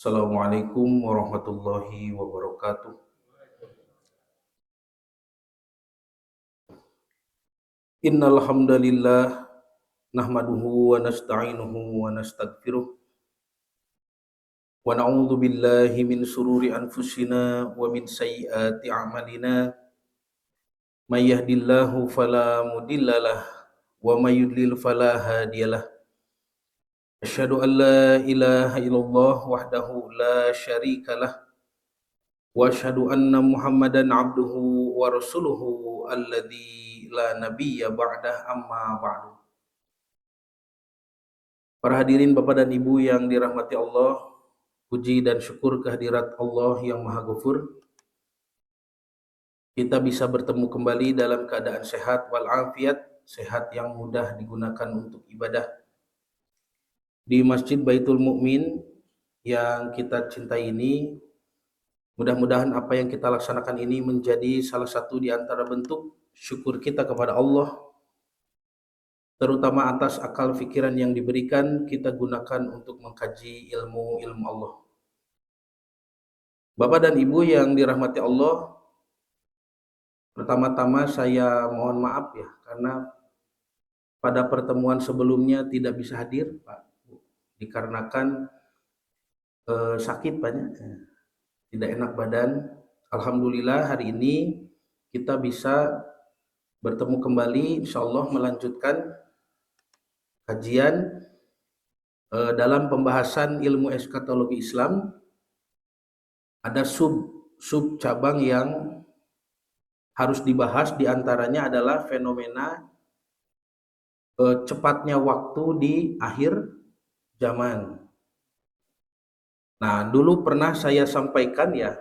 Assalamualaikum warahmatullahi wabarakatuh. Innal hamdalillah nahmaduhu wa nasta'inuhu wa nastaghfiruh wa na'udzu billahi min shururi anfusina wa min sayyiati a'malina. May yahdihillahu fala mudhillalah wa may yudlil fala hadiyalah. Asyhadu an la ilaha illallah wahdahu la syarikalah wa asyhadu anna Muhammadan abduhu wa rasuluhu alladzi la nabiyya ba'dah, amma ba'du. Para hadirin Bapak dan Ibu yang dirahmati Allah, puji dan syukur kehadirat Allah yang Maha Ghafur. Kita bisa bertemu kembali dalam keadaan sehat walafiat, sehat yang mudah digunakan untuk ibadah di Masjid Baitul Mukmin yang kita cintai ini. Mudah-mudahan apa yang kita laksanakan ini menjadi salah satu di antara bentuk syukur kita kepada Allah, terutama atas akal fikiran yang diberikan kita gunakan untuk mengkaji ilmu Allah. Bapak dan Ibu yang dirahmati Allah, pertama-tama saya mohon maaf ya, karena pada pertemuan sebelumnya tidak bisa hadir Pak, dikarenakan sakit banyak, tidak enak badan. Alhamdulillah hari ini kita bisa bertemu kembali, insya Allah melanjutkan kajian dalam pembahasan ilmu eskatologi Islam. Ada sub cabang yang harus dibahas, diantaranya adalah fenomena cepatnya waktu di akhir zaman. Nah, dulu pernah saya sampaikan ya,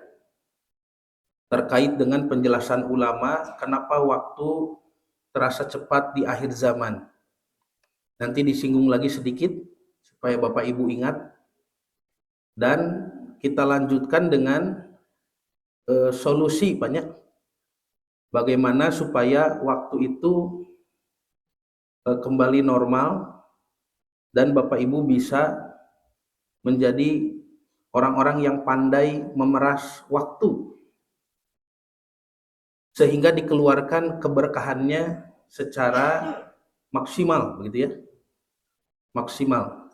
terkait dengan penjelasan ulama kenapa waktu terasa cepat di akhir zaman. Nanti disinggung lagi sedikit supaya Bapak Ibu ingat. Dan kita lanjutkan dengan solusi banyak bagaimana supaya waktu itu kembali normal dan Bapak Ibu bisa menjadi orang-orang yang pandai memeras waktu sehingga dikeluarkan keberkahannya secara maksimal, begitu ya, maksimal.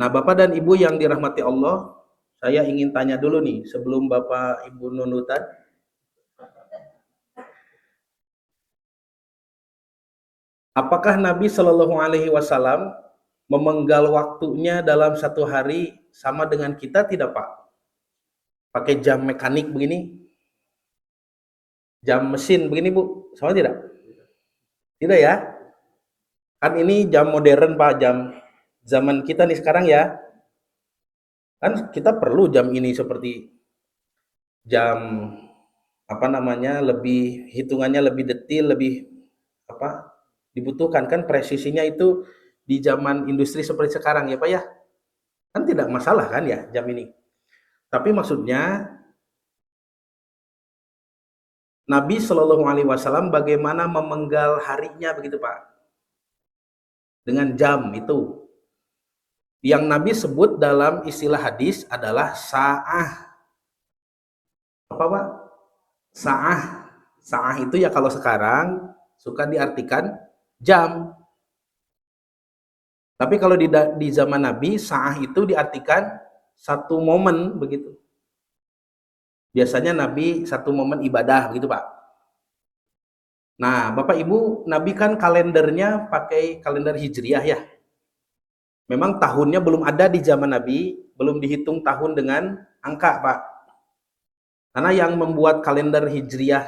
Nah, Bapak dan Ibu yang dirahmati Allah, saya ingin tanya dulu nih sebelum Bapak Ibu nunutan. Apakah Nabi Shallallahu Alaihi Wasallam memenggal waktunya dalam satu hari sama dengan kita tidak Pak? Pakai jam mekanik begini, jam mesin begini Bu, sama tidak? Tidak ya? Kan ini jam modern Pak, jam zaman kita nih sekarang ya. Kan kita perlu jam ini seperti jam lebih hitungannya lebih detail, lebih dibutuhkan kan, presisinya itu di zaman industri seperti sekarang ya Pak ya. Kan tidak masalah kan ya jam ini. Tapi maksudnya Nabi Shallallahu Alaihi Wasallam bagaimana memenggal harinya begitu Pak? Dengan jam itu. Yang Nabi sebut dalam istilah hadis adalah sa'ah. Apa Pak? Sa'ah. Sa'ah itu ya kalau sekarang suka diartikan jam. Tapi kalau di zaman Nabi, sa'ah itu diartikan satu momen begitu. Biasanya Nabi satu momen ibadah begitu Pak. Nah, Bapak Ibu, Nabi kan kalendernya pakai kalender Hijriah ya. Memang tahunnya belum ada di zaman Nabi, belum dihitung tahun dengan angka Pak. Karena yang membuat kalender Hijriah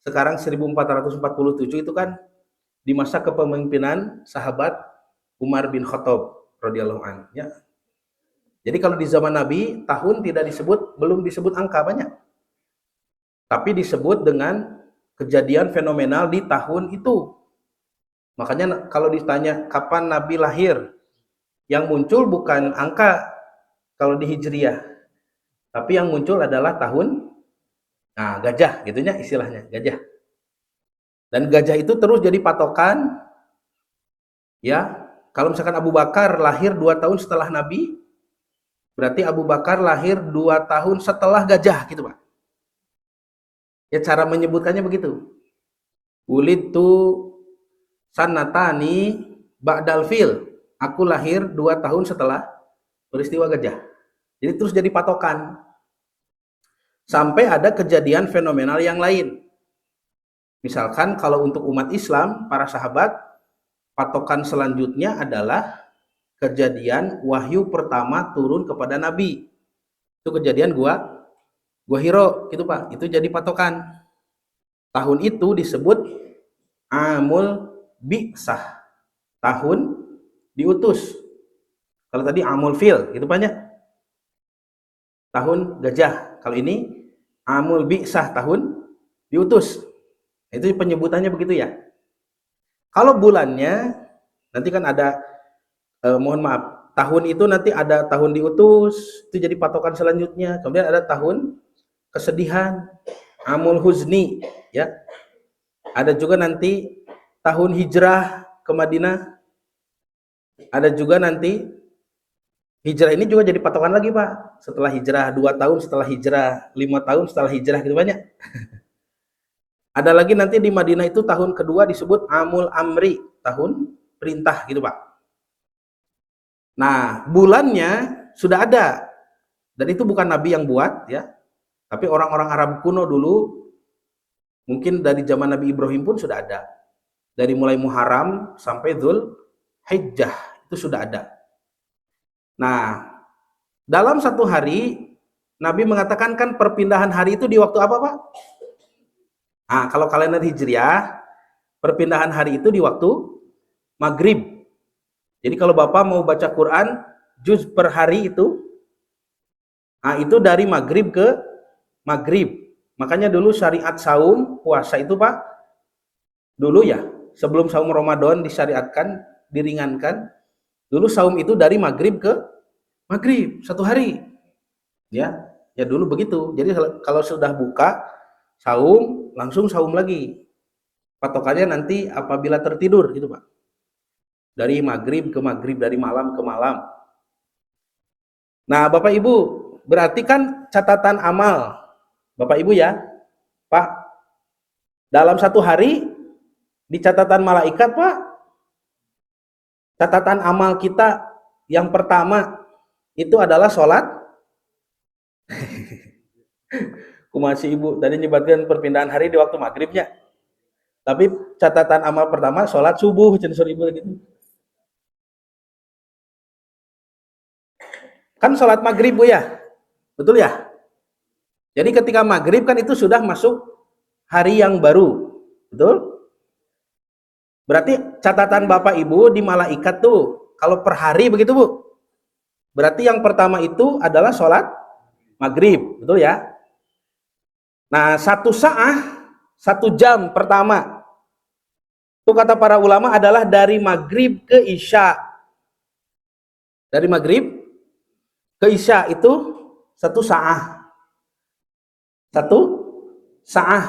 sekarang 1447 itu kan di masa kepemimpinan sahabat Umar bin Khattab radhiyallahu anhu ya. Jadi kalau di zaman Nabi tahun tidak disebut, belum disebut angka banyak. Tapi disebut dengan kejadian fenomenal di tahun itu. Makanya kalau ditanya kapan Nabi lahir, yang muncul bukan angka kalau di Hijriah, tapi yang muncul adalah tahun gajah gitunya istilahnya, gajah. Dan gajah itu terus jadi patokan ya. Kalau misalkan Abu Bakar lahir 2 tahun setelah Nabi, Berarti Abu Bakar lahir 2 tahun setelah gajah gitu Pak. Ya cara menyebutkannya begitu. Wulidtu sanatani ba'dal fil. Aku lahir 2 tahun setelah peristiwa gajah. Jadi terus jadi patokan. Sampai ada kejadian fenomenal yang lain. Misalkan kalau untuk umat Islam, para sahabat, patokan selanjutnya adalah kejadian wahyu pertama turun kepada Nabi. Itu kejadian gua Hiro, gitu Pak. Itu jadi patokan. Tahun itu disebut Amul Bi'sah. Tahun diutus. Kalau tadi Amul Fil, itu banyak. Tahun gajah. Kalau ini Amul Bi'sah, tahun diutus. Itu penyebutannya begitu ya. Kalau bulannya, nanti kan ada, mohon maaf, tahun itu nanti ada tahun diutus, itu jadi patokan selanjutnya. Kemudian ada tahun kesedihan, Amul Huzni, ya. Ada juga nanti tahun hijrah ke Madinah. Ada juga nanti hijrah ini juga jadi patokan lagi Pak. Setelah hijrah, 2 tahun setelah hijrah, 5 tahun setelah hijrah, gitu banyak. Ada lagi nanti di Madinah itu tahun kedua disebut Amul Amri, tahun perintah gitu Pak. Nah, bulannya sudah ada. Dan itu bukan Nabi yang buat ya. Tapi orang-orang Arab kuno dulu, mungkin dari zaman Nabi Ibrahim pun sudah ada. Dari mulai Muharram sampai Dzul Hijjah itu sudah ada. Nah, dalam satu hari Nabi mengatakan kan perpindahan hari itu di waktu apa Pak? Nah, kalau kalender Hijriah, perpindahan hari itu di waktu maghrib. Jadi kalau Bapak mau baca Quran, juz per hari itu, nah itu dari maghrib ke maghrib. Makanya dulu syariat saum, puasa itu Pak, dulu ya, sebelum saum Ramadan disyariatkan, diringankan, dulu saum itu dari maghrib ke maghrib, 1 hari. Ya, ya dulu begitu. Jadi kalau sudah buka, saum, langsung saum lagi. Patokannya nanti apabila tertidur gitu Pak. Dari maghrib ke maghrib, dari malam ke malam. Nah Bapak Ibu, berarti kan catatan amal Bapak Ibu ya, Pak, dalam 1 hari di catatan malaikat Pak, catatan amal kita yang pertama itu adalah sholat. Masih Ibu tadi nyebutkan perpindahan hari di waktu maghribnya, tapi catatan amal pertama sholat subuh, censur Ibu gitu. Kan sholat maghrib Bu ya, betul ya? Jadi ketika maghrib kan itu sudah masuk hari yang baru, betul? Berarti catatan Bapak Ibu di malaikat tuh kalau per hari begitu Bu, berarti yang pertama itu adalah sholat maghrib, betul ya? Nah, 1 jam pertama itu kata para ulama adalah dari maghrib ke isya. Dari maghrib ke isya itu 1 sa'ah. 1 sa'ah.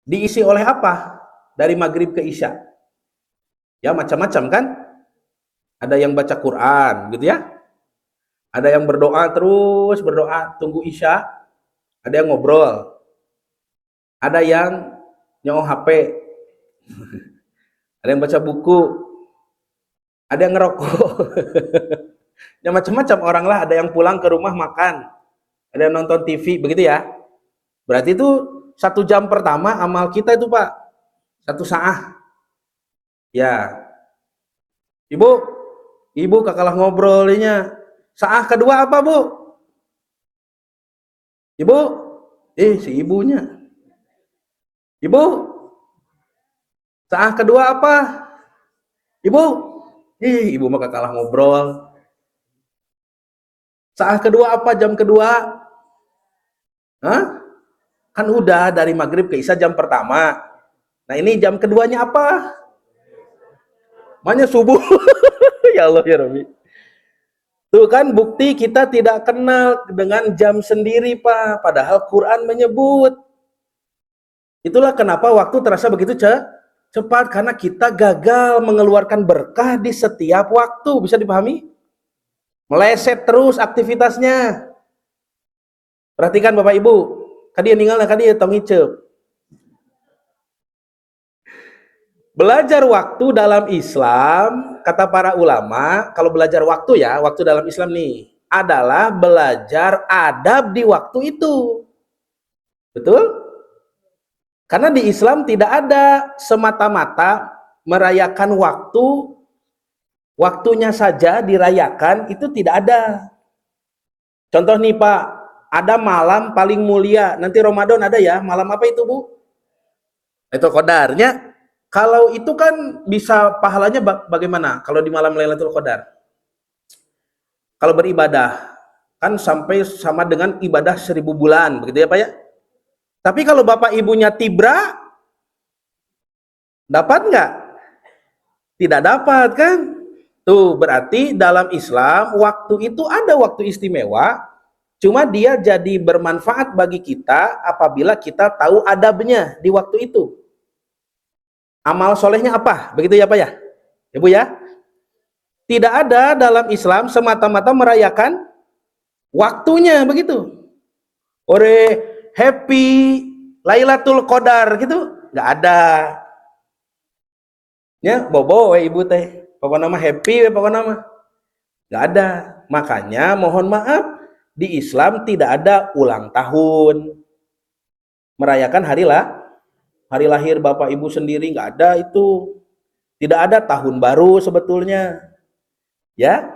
Diisi oleh apa? Dari maghrib ke isya. Ya macam-macam kan? Ada yang baca Quran gitu ya. Ada yang berdoa terus, berdoa tunggu isya. Ada yang ngobrol. Ada yang nyolong HP. Ada yang baca buku. Ada yang ngerokok. Ya macam-macam orang lah, ada yang pulang ke rumah makan. Ada yang nonton TV, begitu ya. Berarti itu 1 jam pertama amal kita itu Pak, 1 sa'ah. Ya. Ibu kakalah ngobrolnya. Sa'ah kedua apa Bu? Ibu? Si ibunya. Ibu? Sa'ah kedua apa? Ibu? Ibu mah kakalah ngobrol. Sa'ah kedua apa? Jam kedua? Hah? Kan udah dari maghrib ke isya jam pertama. Nah ini jam keduanya apa? Makanya subuh. Ya Allah ya Rabbi. Tuh kan bukti kita tidak kenal dengan jam sendiri Pak. Padahal Quran menyebut. Itulah kenapa waktu terasa begitu cepat. Karena kita gagal mengeluarkan berkah di setiap waktu. Bisa dipahami? Meleset terus aktivitasnya. Perhatikan Bapak Ibu, kadieu ninggalna kadieu tong ngiceup. Belajar waktu dalam Islam, kata para ulama, kalau belajar waktu ya, waktu dalam Islam nih, adalah belajar adab di waktu itu. Betul? Karena di Islam tidak ada semata-mata merayakan waktunya saja dirayakan, itu tidak ada. Contoh nih Pak, ada malam paling mulia, nanti Ramadan ada ya, malam apa itu Bu? Itu Qadarnya. Kalau itu kan bisa pahalanya bagaimana? Kalau di malam Lailatul Qadar. Kalau beribadah kan sampai sama dengan ibadah 1000 bulan, begitu ya Pak ya? Tapi kalau Bapak Ibunya tibra, dapat nggak? Tidak dapat kan? Tuh berarti dalam Islam waktu itu ada waktu istimewa, cuma dia jadi bermanfaat bagi kita apabila kita tahu adabnya di waktu itu. Amal solehnya apa? Begitu ya Pak ya? Ibu ya? Tidak ada dalam Islam semata-mata merayakan waktunya begitu. Ore happy Lailatul Qadar gitu, nggak ada. Ya, bobo we ibu teh. Pokoknya nama happy we pokoknya nama. Nggak ada. Makanya mohon maaf, di Islam tidak ada ulang tahun. Merayakan hari lahir Bapak Ibu sendiri nggak ada itu. Tidak ada tahun baru sebetulnya. Ya,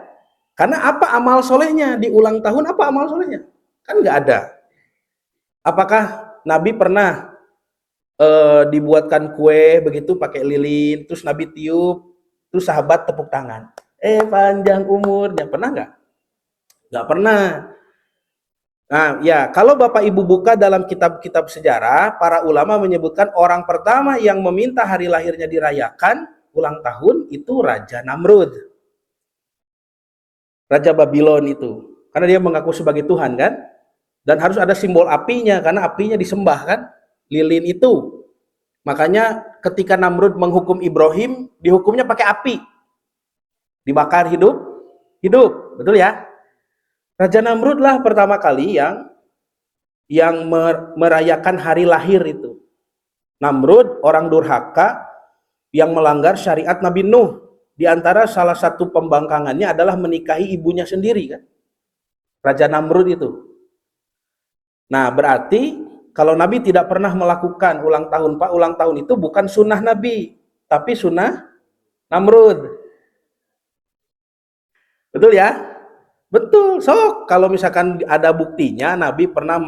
karena apa amal solehnya di ulang tahun, apa amal solehnya? Kan nggak ada. Apakah Nabi pernah dibuatkan kue begitu pakai lilin, terus Nabi tiup, terus sahabat tepuk tangan, panjang umurnya, pernah nggak? Nggak pernah. Nah, ya, kalau Bapak Ibu buka dalam kitab-kitab sejarah, para ulama menyebutkan orang pertama yang meminta hari lahirnya dirayakan ulang tahun itu Raja Namrud. Raja Babylon itu. Karena dia mengaku sebagai Tuhan kan? Dan harus ada simbol apinya, karena apinya disembah kan? Lilin itu. Makanya ketika Namrud menghukum Ibrahim, dihukumnya pakai api. Dibakar hidup. Betul ya? Raja Namrud lah pertama kali yang merayakan hari lahir itu. Namrud orang durhaka yang melanggar syariat Nabi Nuh. Di antara salah satu pembangkangannya adalah menikahi ibunya sendiri kan. Raja Namrud itu. Nah, berarti kalau Nabi tidak pernah melakukan ulang tahun, Pak, ulang tahun itu bukan sunnah Nabi, tapi sunnah Namrud. Betul ya? Betul, sok. Kalau misalkan ada buktinya Nabi pernah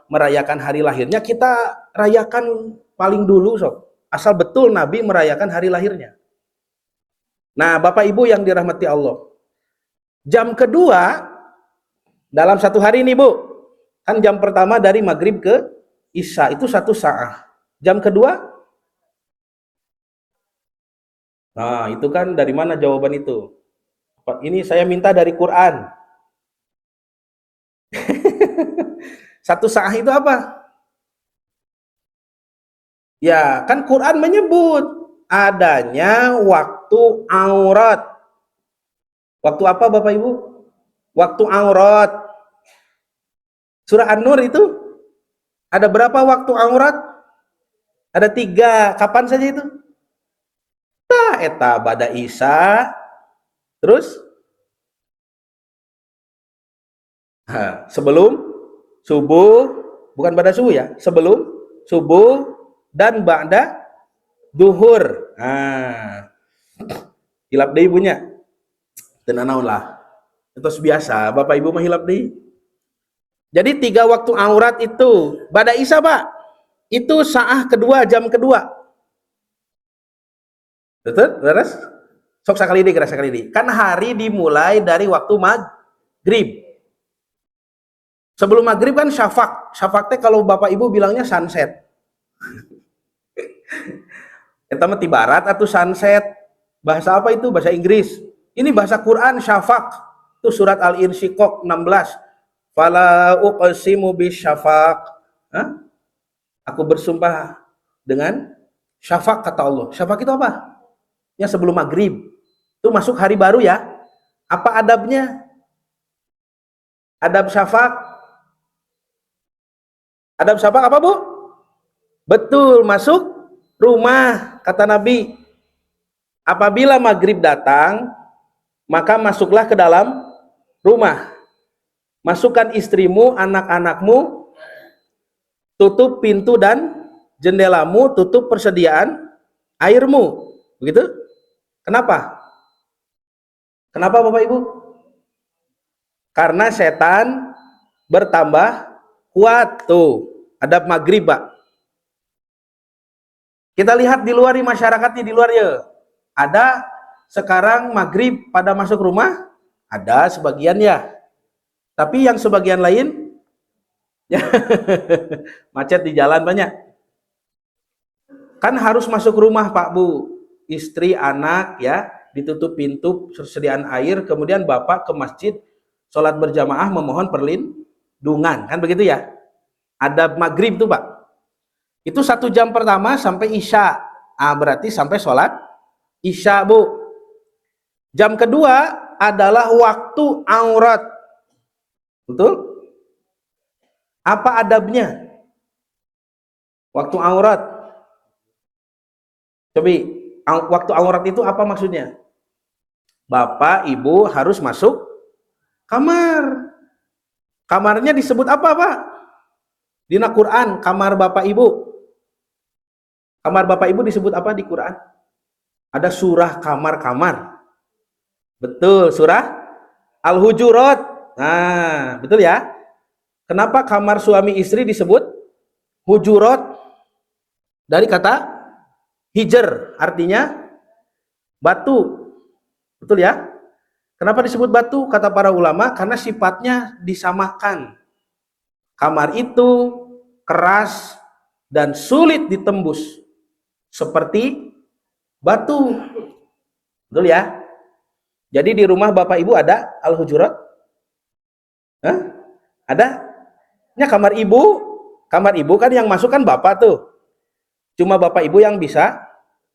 merayakan hari lahirnya, kita rayakan paling dulu, sok. Asal betul Nabi merayakan hari lahirnya. Nah, Bapak Ibu yang dirahmati Allah. Jam kedua dalam satu hari nih, Bu. Kan jam pertama dari maghrib ke isya itu 1 saat. Jam kedua? Nah, itu kan dari mana jawaban itu? Ini saya minta dari Quran. 1 saat itu apa? Ya, kan Quran menyebut adanya waktu aurat. Waktu apa Bapak Ibu? Waktu aurat. Surah An-Nur itu ada berapa waktu aurat? Ada 3. Kapan saja itu? Eta bada isya. Terus? Sebelum subuh, bukan pada subuh ya, sebelum subuh dan ba'da duhur. Hilap deui ibunya. Teu nanaon lah. Itu biasa, Bapak Ibu mah hilap deui. Jadi 3 waktu aurat itu ba'da isya, Pak. Itu saah kedua, jam kedua. Betul? Beres? Sok sakali deui. Kan hari dimulai dari waktu maghrib. Sebelum maghrib kan syafaq. Syafaq teh kalau Bapak Ibu bilangnya sunset. Eta mah ti barat atau sunset. Bahasa apa itu? Bahasa Inggris. Ini bahasa Quran syafaq. Itu surat Al-Insyiqaq 16. Fala uqsimu bisyafaq. Aku bersumpah dengan syafaq kata Allah. Syafaq itu apa? Ya sebelum maghrib. Itu masuk hari baru ya. Apa adabnya? Adab syafaq. Adab syafaq apa, Bu? Betul, masuk rumah. Kata Nabi, apabila maghrib datang, maka masuklah ke dalam rumah. Masukkan istrimu, anak-anakmu, tutup pintu dan jendelamu, tutup persediaan airmu. Begitu? Kenapa? Kenapa Bapak Ibu? Karena setan bertambah kuat. Tuh, adab maghrib, Pak. Kita lihat di luar, di masyarakat di luar ya. Ada sekarang maghrib pada masuk rumah, ada sebagian ya. Tapi yang sebagian lain ya, macet di jalan banyak. Kan harus masuk rumah, Pak Bu. Istri, anak ya, ditutup pintu, persediaan air, kemudian Bapak ke masjid sholat berjamaah memohon perlindungan, kan begitu ya? Adab maghrib tuh, Pak. Itu 1 jam pertama sampai isya. Berarti sampai sholat isya, Bu. Jam kedua adalah waktu aurat. Betul? Apa adabnya? Waktu aurat. Coba, waktu aurat itu apa maksudnya? Bapak, Ibu harus masuk kamar. Kamarnya disebut apa, Pak? Di Quran, kamar Bapak Ibu. Kamar Bapak Ibu disebut apa di Quran? Ada surah kamar-kamar. Betul, surah Al-Hujurat. Nah, betul ya? Kenapa kamar suami istri disebut hujurat? Dari kata hijr, artinya batu. Betul ya? Kenapa disebut batu? Kata para ulama, karena sifatnya disamakan. Kamar itu keras dan sulit ditembus, seperti batu. Betul ya? Jadi di rumah Bapak Ibu ada Al-Hujurat? Ada? Ini kamar Ibu kan yang masuk kan Bapak tuh. Cuma Bapak Ibu yang bisa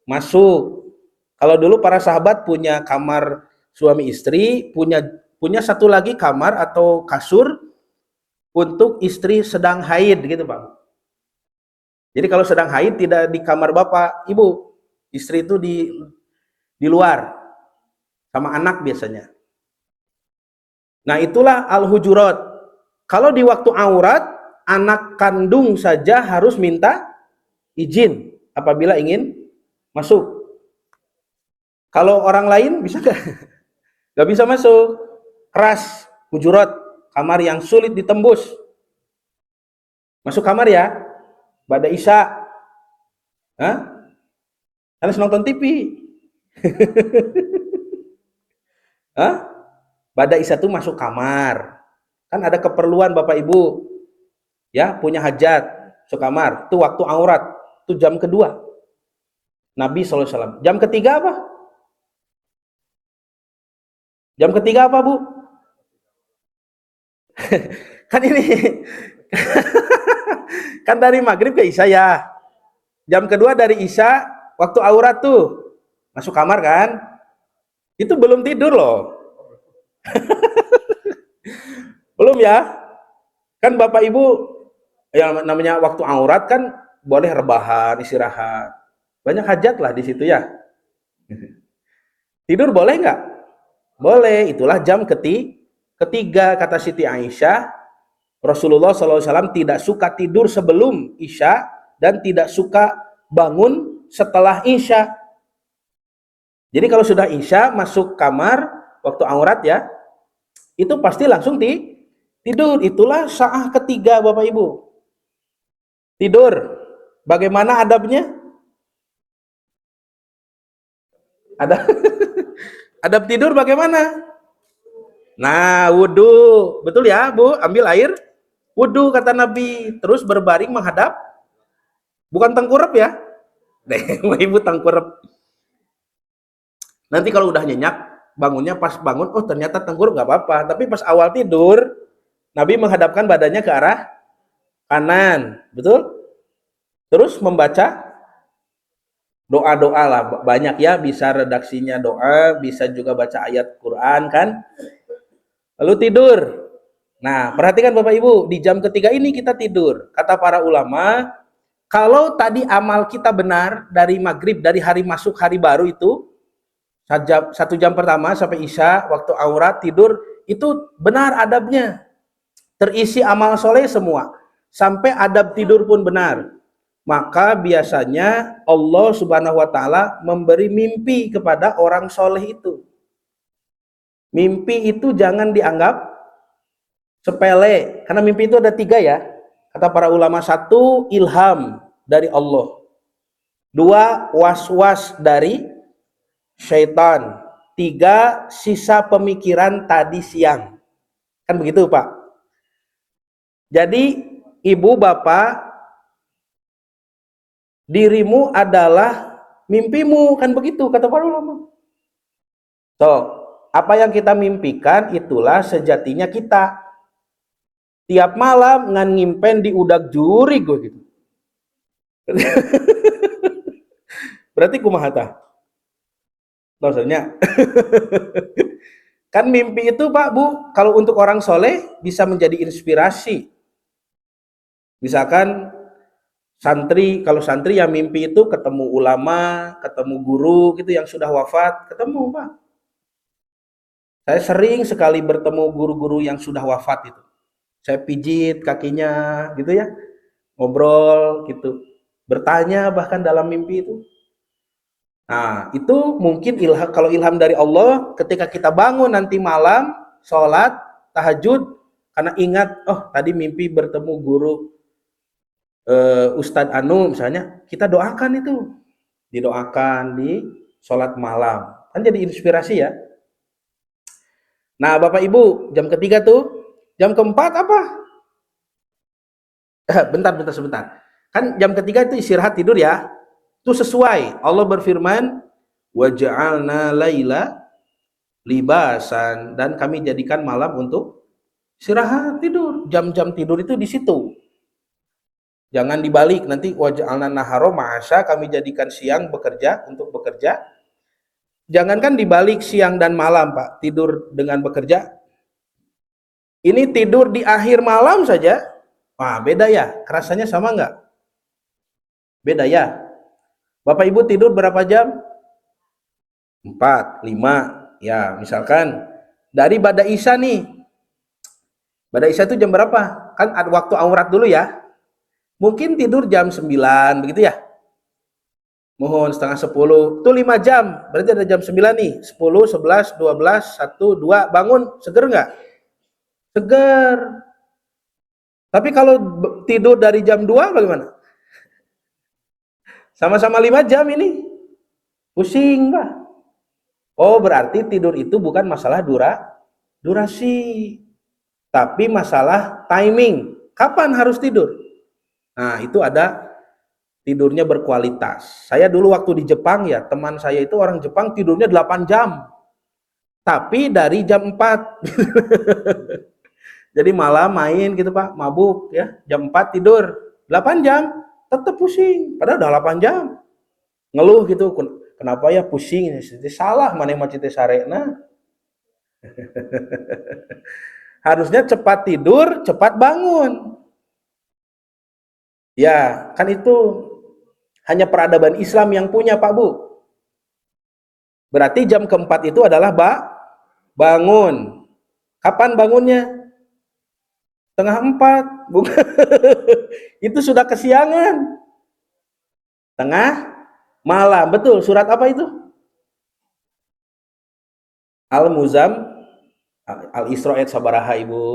masuk. Kalau dulu para sahabat punya kamar suami istri, punya satu lagi kamar atau kasur untuk istri sedang haid gitu, Pak. Jadi kalau sedang haid tidak di kamar Bapak Ibu, istri itu di luar sama anak biasanya. Nah, itulah al-hujurat. Kalau di waktu aurat, anak kandung saja harus minta izin apabila ingin masuk. Kalau orang lain bisa nggak bisa masuk. Keras, hujurat, kamar yang sulit ditembus. Masuk kamar ya, pada isya. Harus nonton TV. Pada isya itu masuk kamar. Kan ada keperluan Bapak Ibu. Ya, punya hajat, masuk kamar. Itu waktu aurat. Itu jam kedua. Nabi SAW. Jam ketiga apa? Jam ketiga apa, Bu? Kan ini kan dari maghrib ke isya ya. Jam kedua dari isya waktu aurat tuh masuk kamar kan? Itu belum tidur loh. Belum ya? Kan Bapak Ibu yang namanya waktu aurat kan boleh rebahan, istirahat. Banyak hajat lah di situ ya. Tidur boleh nggak? Boleh. Itulah jam ketiga kata Siti Aisyah. Rasulullah SAW tidak suka tidur sebelum isya dan tidak suka bangun setelah isya. Jadi kalau sudah isya masuk kamar waktu aurat ya, itu pasti langsung tidur. Itulah saah ketiga Bapak Ibu. Tidur. Bagaimana adabnya? Adab tidur bagaimana? Nah, wudhu. Betul ya, Bu? Ambil air wudhu kata Nabi. Terus berbaring menghadap. Bukan tengkurap ya. Ibu tengkurap. Nanti kalau udah nyenyak, bangunnya pas bangun, oh ternyata tengkurap nggak apa-apa. Tapi pas awal tidur, Nabi menghadapkan badannya ke arah kanan. Betul? Terus membaca doa-doa lah. Banyak ya, bisa redaksinya doa, bisa juga baca ayat Quran kan. Lalu tidur. Nah, perhatikan Bapak Ibu, di jam ketiga ini kita tidur. Kata para ulama, kalau tadi amal kita benar dari maghrib, dari hari masuk hari baru itu, 1 jam pertama sampai Isya, waktu aurat, tidur, itu benar adabnya. Terisi amal soleh semua. Sampai adab tidur pun benar. Maka biasanya Allah Subhanahu wa Ta'ala memberi mimpi kepada orang soleh itu. Mimpi itu jangan dianggap sepele, karena mimpi itu ada 3 ya. Kata para ulama, 1 ilham dari Allah, 2 was-was dari syaitan, 3 sisa pemikiran tadi siang. Kan begitu Pak. Jadi ibu bapak, dirimu adalah mimpimu, kan begitu kata para ulama. Apa yang kita mimpikan itulah sejatinya kita. Tiap malam ngan ngimpen di udag juri gue gitu. Berarti kumaha tah? Maksudnya kan mimpi itu Pak Bu, kalau untuk orang soleh bisa menjadi inspirasi. Misalkan santri, kalau santri ya mimpi itu ketemu ulama, ketemu guru gitu yang sudah wafat, ketemu Pak. Saya sering sekali bertemu guru-guru yang sudah wafat itu. Saya pijit kakinya gitu ya, ngobrol gitu, bertanya bahkan dalam mimpi itu. Nah, itu mungkin ilham, kalau ilham dari Allah ketika kita bangun nanti malam, sholat, tahajud, karena ingat, oh tadi mimpi bertemu guru Ustadz Anu misalnya, kita doakan itu, didoakan di sholat malam, kan jadi inspirasi ya. Nah Bapak Ibu, jam ketiga tuh, jam keempat apa? Bentar, sebentar. Kan jam ketiga itu istirahat tidur ya, itu sesuai. Allah berfirman, waja'alna laila libasan, dan kami jadikan malam untuk istirahat tidur. Jam-jam tidur itu di situ. Jangan dibalik, nanti waja'alna naharo ma'asya, kami jadikan siang bekerja, untuk bekerja. Jangankan dibalik siang dan malam Pak, tidur dengan bekerja. Ini tidur di akhir malam saja, wah beda ya, kerasanya sama nggak? Beda ya. Bapak Ibu tidur berapa jam? 4, 5, ya misalkan dari Bada Isya nih. Bada Isya itu jam berapa? Kan ada waktu aurat dulu ya. Mungkin tidur jam 9 begitu ya. Mohon setengah 10, itu 5 jam. Berarti ada jam 9 nih. 10, 11, 12, 1, 2, bangun, seger nggak? Seger. Tapi kalau tidur dari jam 2 bagaimana? Sama-sama 5 jam ini. Pusing, Pak. Oh, berarti tidur itu bukan masalah durasi, tapi masalah timing. Kapan harus tidur? Nah, itu ada tidurnya berkualitas. Saya dulu waktu di Jepang ya, teman saya itu orang Jepang tidurnya 8 jam. Tapi dari jam 4. Jadi malam main gitu Pak, mabuk ya. Jam 4 tidur, 8 jam, tetap pusing. Padahal udah 8 jam. Ngeluh gitu, kenapa ya pusing? Salah, mana yang macet sarena. Harusnya cepat tidur, cepat bangun. Ya, kan itu hanya peradaban Islam yang punya Pak Bu. Berarti jam keempat itu adalah bangun. Kapan bangunnya? Setengah 4. Bukan. Itu sudah kesiangan. Tengah malam. Betul, surat apa itu? Al-Muzam, Al-Isra ayat sabaraha Ibu.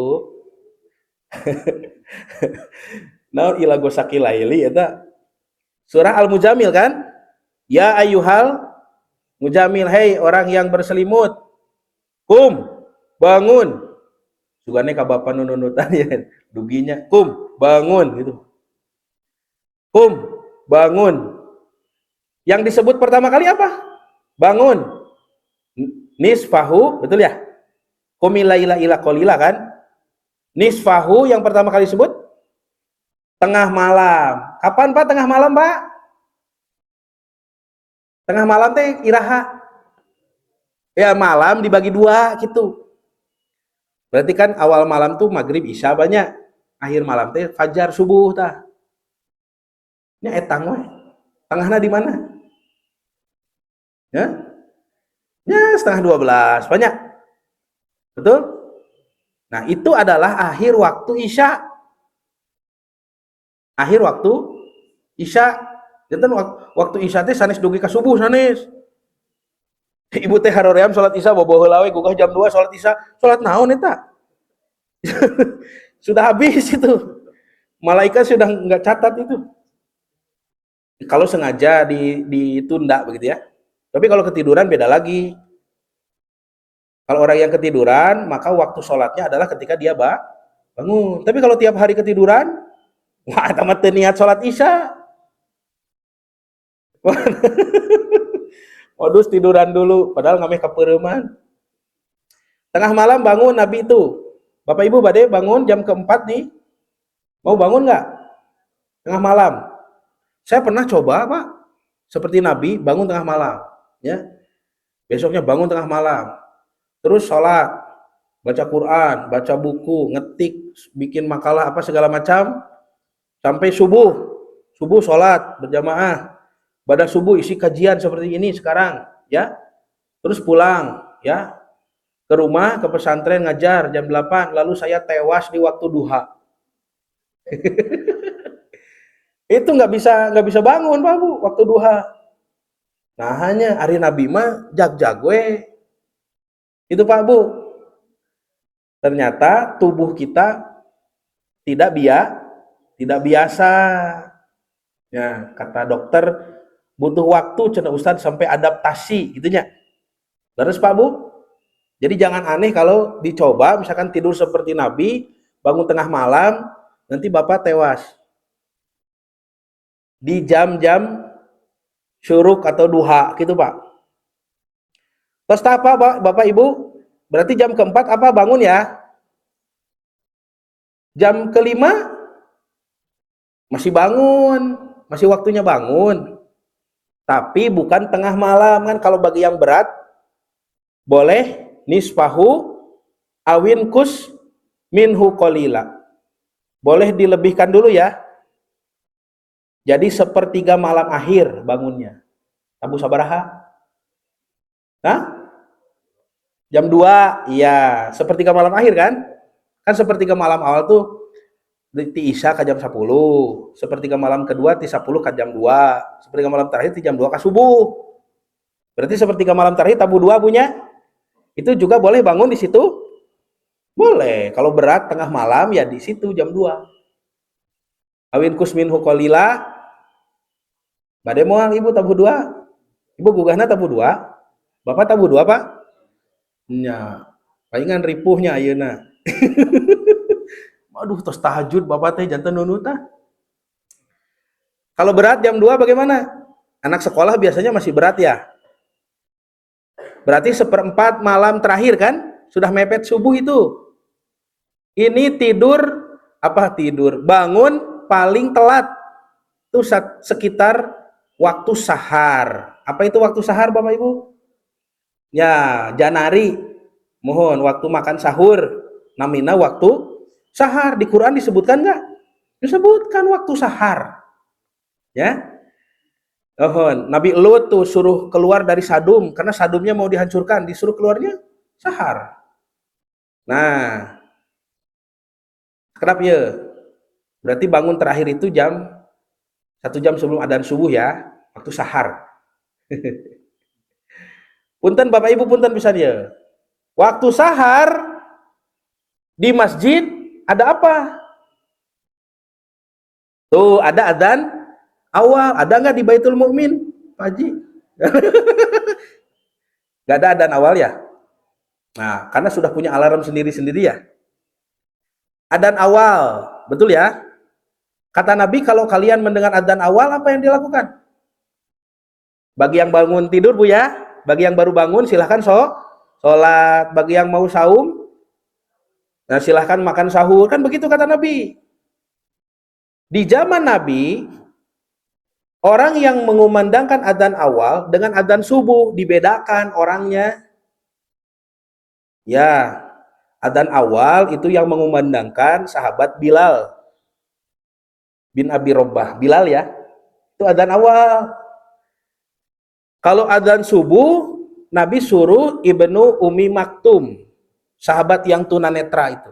Nah, ila gosaki laili eta surah Al-Mujamil kan? Ya ayyuhal mujamil, hei orang yang berselimut, kum bangun. Sugane ka bapa nununutan ya, duginya kum bangun gitu. Kum bangun. Yang disebut pertama kali apa? Bangun. Nisfahu, betul ya? Kumilaila ila qalila kan? Nisfahu yang pertama kali disebut tengah malam. Kapan Pak tengah malam Pak? Tengah malam teh iraha. Ya malam dibagi 2 gitu. Berarti kan awal malam tuh maghrib isya banyak. Akhir malam teh fajar subuh tah. Nya etang we. Tengahna di mana? Ya? Ya setengah 12. Banyak. Betul? Nah, itu adalah akhir waktu isya. Akhir waktu isya. Janten waktu isya teh sanes dugi ka subuh sanes. Ibu teh haroream salat isya boboh heula we gugah jam 2 salat isya. Salat naon eta? Sudah habis itu. Malaikat sudah nggak catat itu. Kalau sengaja ditunda begitu ya. Tapi kalau ketiduran beda lagi. Kalau orang yang ketiduran, maka waktu sholatnya adalah ketika dia bangun. Tapi kalau tiap hari ketiduran, wah, tamat niat sholat isya. Waduh, tiduran dulu, padahal ngameh kepereman. Tengah malam bangun Nabi itu. Bapak Ibu bade bangun jam keempat nih. Mau bangun nggak? Tengah malam. Saya pernah coba, Pak. Seperti Nabi, bangun tengah malam. Ya. Besoknya bangun tengah malam. Terus sholat, baca Quran, baca buku, ngetik, bikin makalah apa segala macam, sampai subuh sholat berjamaah, pada subuh isi kajian seperti ini sekarang, ya, terus pulang, ya, ke rumah, ke pesantren ngajar jam 8, lalu saya tewas di waktu duha. Itu nggak bisa bangun Pak Bu waktu duha. Nah hanya hari Nabi mah jag we. Itu Pak Bu. Ternyata tubuh kita tidak biasa. Ya, kata dokter butuh waktu cenah Ustadz sampai adaptasi gitunya. Terus Pak Bu. Jadi jangan aneh kalau dicoba misalkan tidur seperti Nabi, bangun tengah malam, nanti Bapak tewas. Di jam-jam syuruk atau duha gitu Pak. Terus apa Bapak Ibu? Berarti jam keempat apa bangun ya? Jam kelima masih bangun, masih waktunya bangun. Tapi bukan tengah malam kan, kalau bagi yang berat boleh nisfahu awin kus minhu qalila. Boleh dilebihkan dulu ya. Jadi sepertiga malam akhir bangunnya. Abu sabaraha? Hah? Jam 2, iya, sepertiga malam akhir kan? Kan sepertiga malam awal tuh di isya ke jam 10, sepertiga malam kedua di 10 ke jam 2, sepertiga malam terakhir di jam 2 ke subuh. Berarti sepertiga malam terakhir tabu 2 punya. Itu juga boleh bangun di situ? Boleh. Kalau berat tengah malam ya di situ jam 2. Awin kusminhu qalila. Bade moal ibu tabu 2. Ibu gugahna tabu 2. Bapak tabu 2, Pak? Nya. Palingan ripuhnya ayeuna. Aduh, tos tahajud Bapak teh janten nunut tah. Kalau berat jam 2 bagaimana? Anak sekolah biasanya masih berat ya. Berarti seperempat malam terakhir kan? Sudah mepet subuh itu. Ini tidur, bangun paling telat. Itu sekitar waktu sahar. Apa itu waktu sahar Bapak Ibu? Ya, janari. Mohon, waktu makan sahur. Namina waktu sahar. Di Quran disebutkan nggak? Disebutkan waktu sahar. Ya. Nabi Lut tuh suruh keluar dari Sadum karena Sadumnya mau dihancurkan, disuruh keluarnya sahar. Nah, kenapa ya? Berarti bangun terakhir itu 1 jam sebelum adzan subuh ya, waktu sahar. Punten Bapak Ibu, punten pisan ya. Waktu sahar di masjid ada apa? Tuh ada adzan awal, ada nggak di Baitul Mukmin, Pak Haji? Nggak ada adzan awal ya? Nah, karena sudah punya alarm sendiri-sendiri ya. Adzan awal, betul ya? Kata Nabi, kalau kalian mendengar adzan awal, apa yang dilakukan? Bagi yang bangun tidur Bu ya, bagi yang baru bangun silahkan sholat, bagi yang mau saum, nah silahkan makan sahur, kan begitu kata Nabi. Di zaman Nabi, orang yang mengumandangkan adzan awal dengan adzan subuh dibedakan orangnya. Ya, Adzan awal itu yang mengumandangkan sahabat Bilal bin Abi Robah. Bilal ya, itu adzan awal. Kalau adzan subuh, Nabi suruh Ibnu Umi Maktum, sahabat yang tunanetra itu.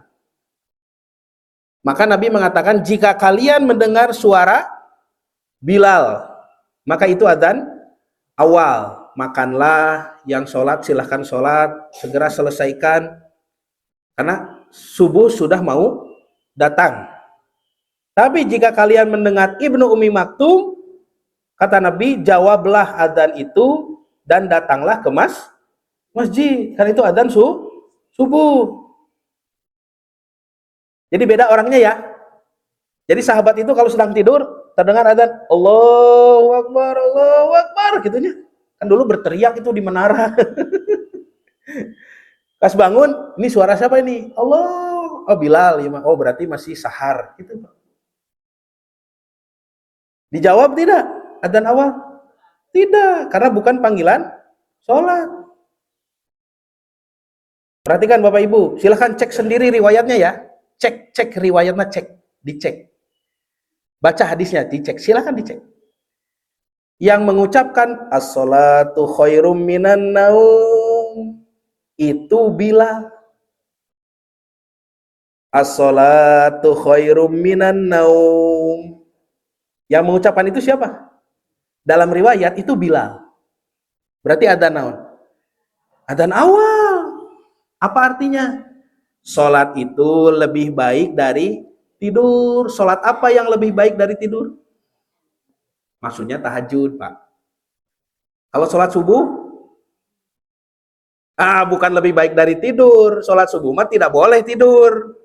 Maka Nabi mengatakan, jika kalian mendengar suara Bilal, maka itu adzan awal. Makanlah, yang sholat silahkan sholat, segera selesaikan, karena subuh sudah mau datang. Tapi jika kalian mendengar Ibnu Umi Maktum, kata Nabi, jawablah adzan itu dan datanglah ke masjid. Karena itu adzan subuh. Jadi beda orangnya ya. Jadi sahabat itu kalau sedang tidur, terdengar adzan, Allahu Akbar, gitunya. Kan dulu berteriak itu di menara. Pas bangun, ini suara siapa ini? Allah. Oh, Bilal. Oh, berarti masih sahar. Gitu. Dijawab tidak? Adzan awal? Tidak, karena bukan panggilan sholat. Perhatikan Bapak Ibu, silahkan cek sendiri riwayatnya ya. Cek riwayatnya, dicek. Baca hadisnya, dicek, silahkan dicek. Yang mengucapkan as-sholatu khairum minan naum itu Bilal. As-sholatu khairum minan naum. Yang mengucapkan itu siapa? Dalam riwayat itu Bilal. Berarti adzan naon? Adzan awal. Apa artinya? Sholat itu lebih baik dari tidur. Sholat apa yang lebih baik dari tidur? Maksudnya tahajud, Pak. Kalau sholat subuh, bukan lebih baik dari tidur. Sholat subuh mah tidak boleh tidur.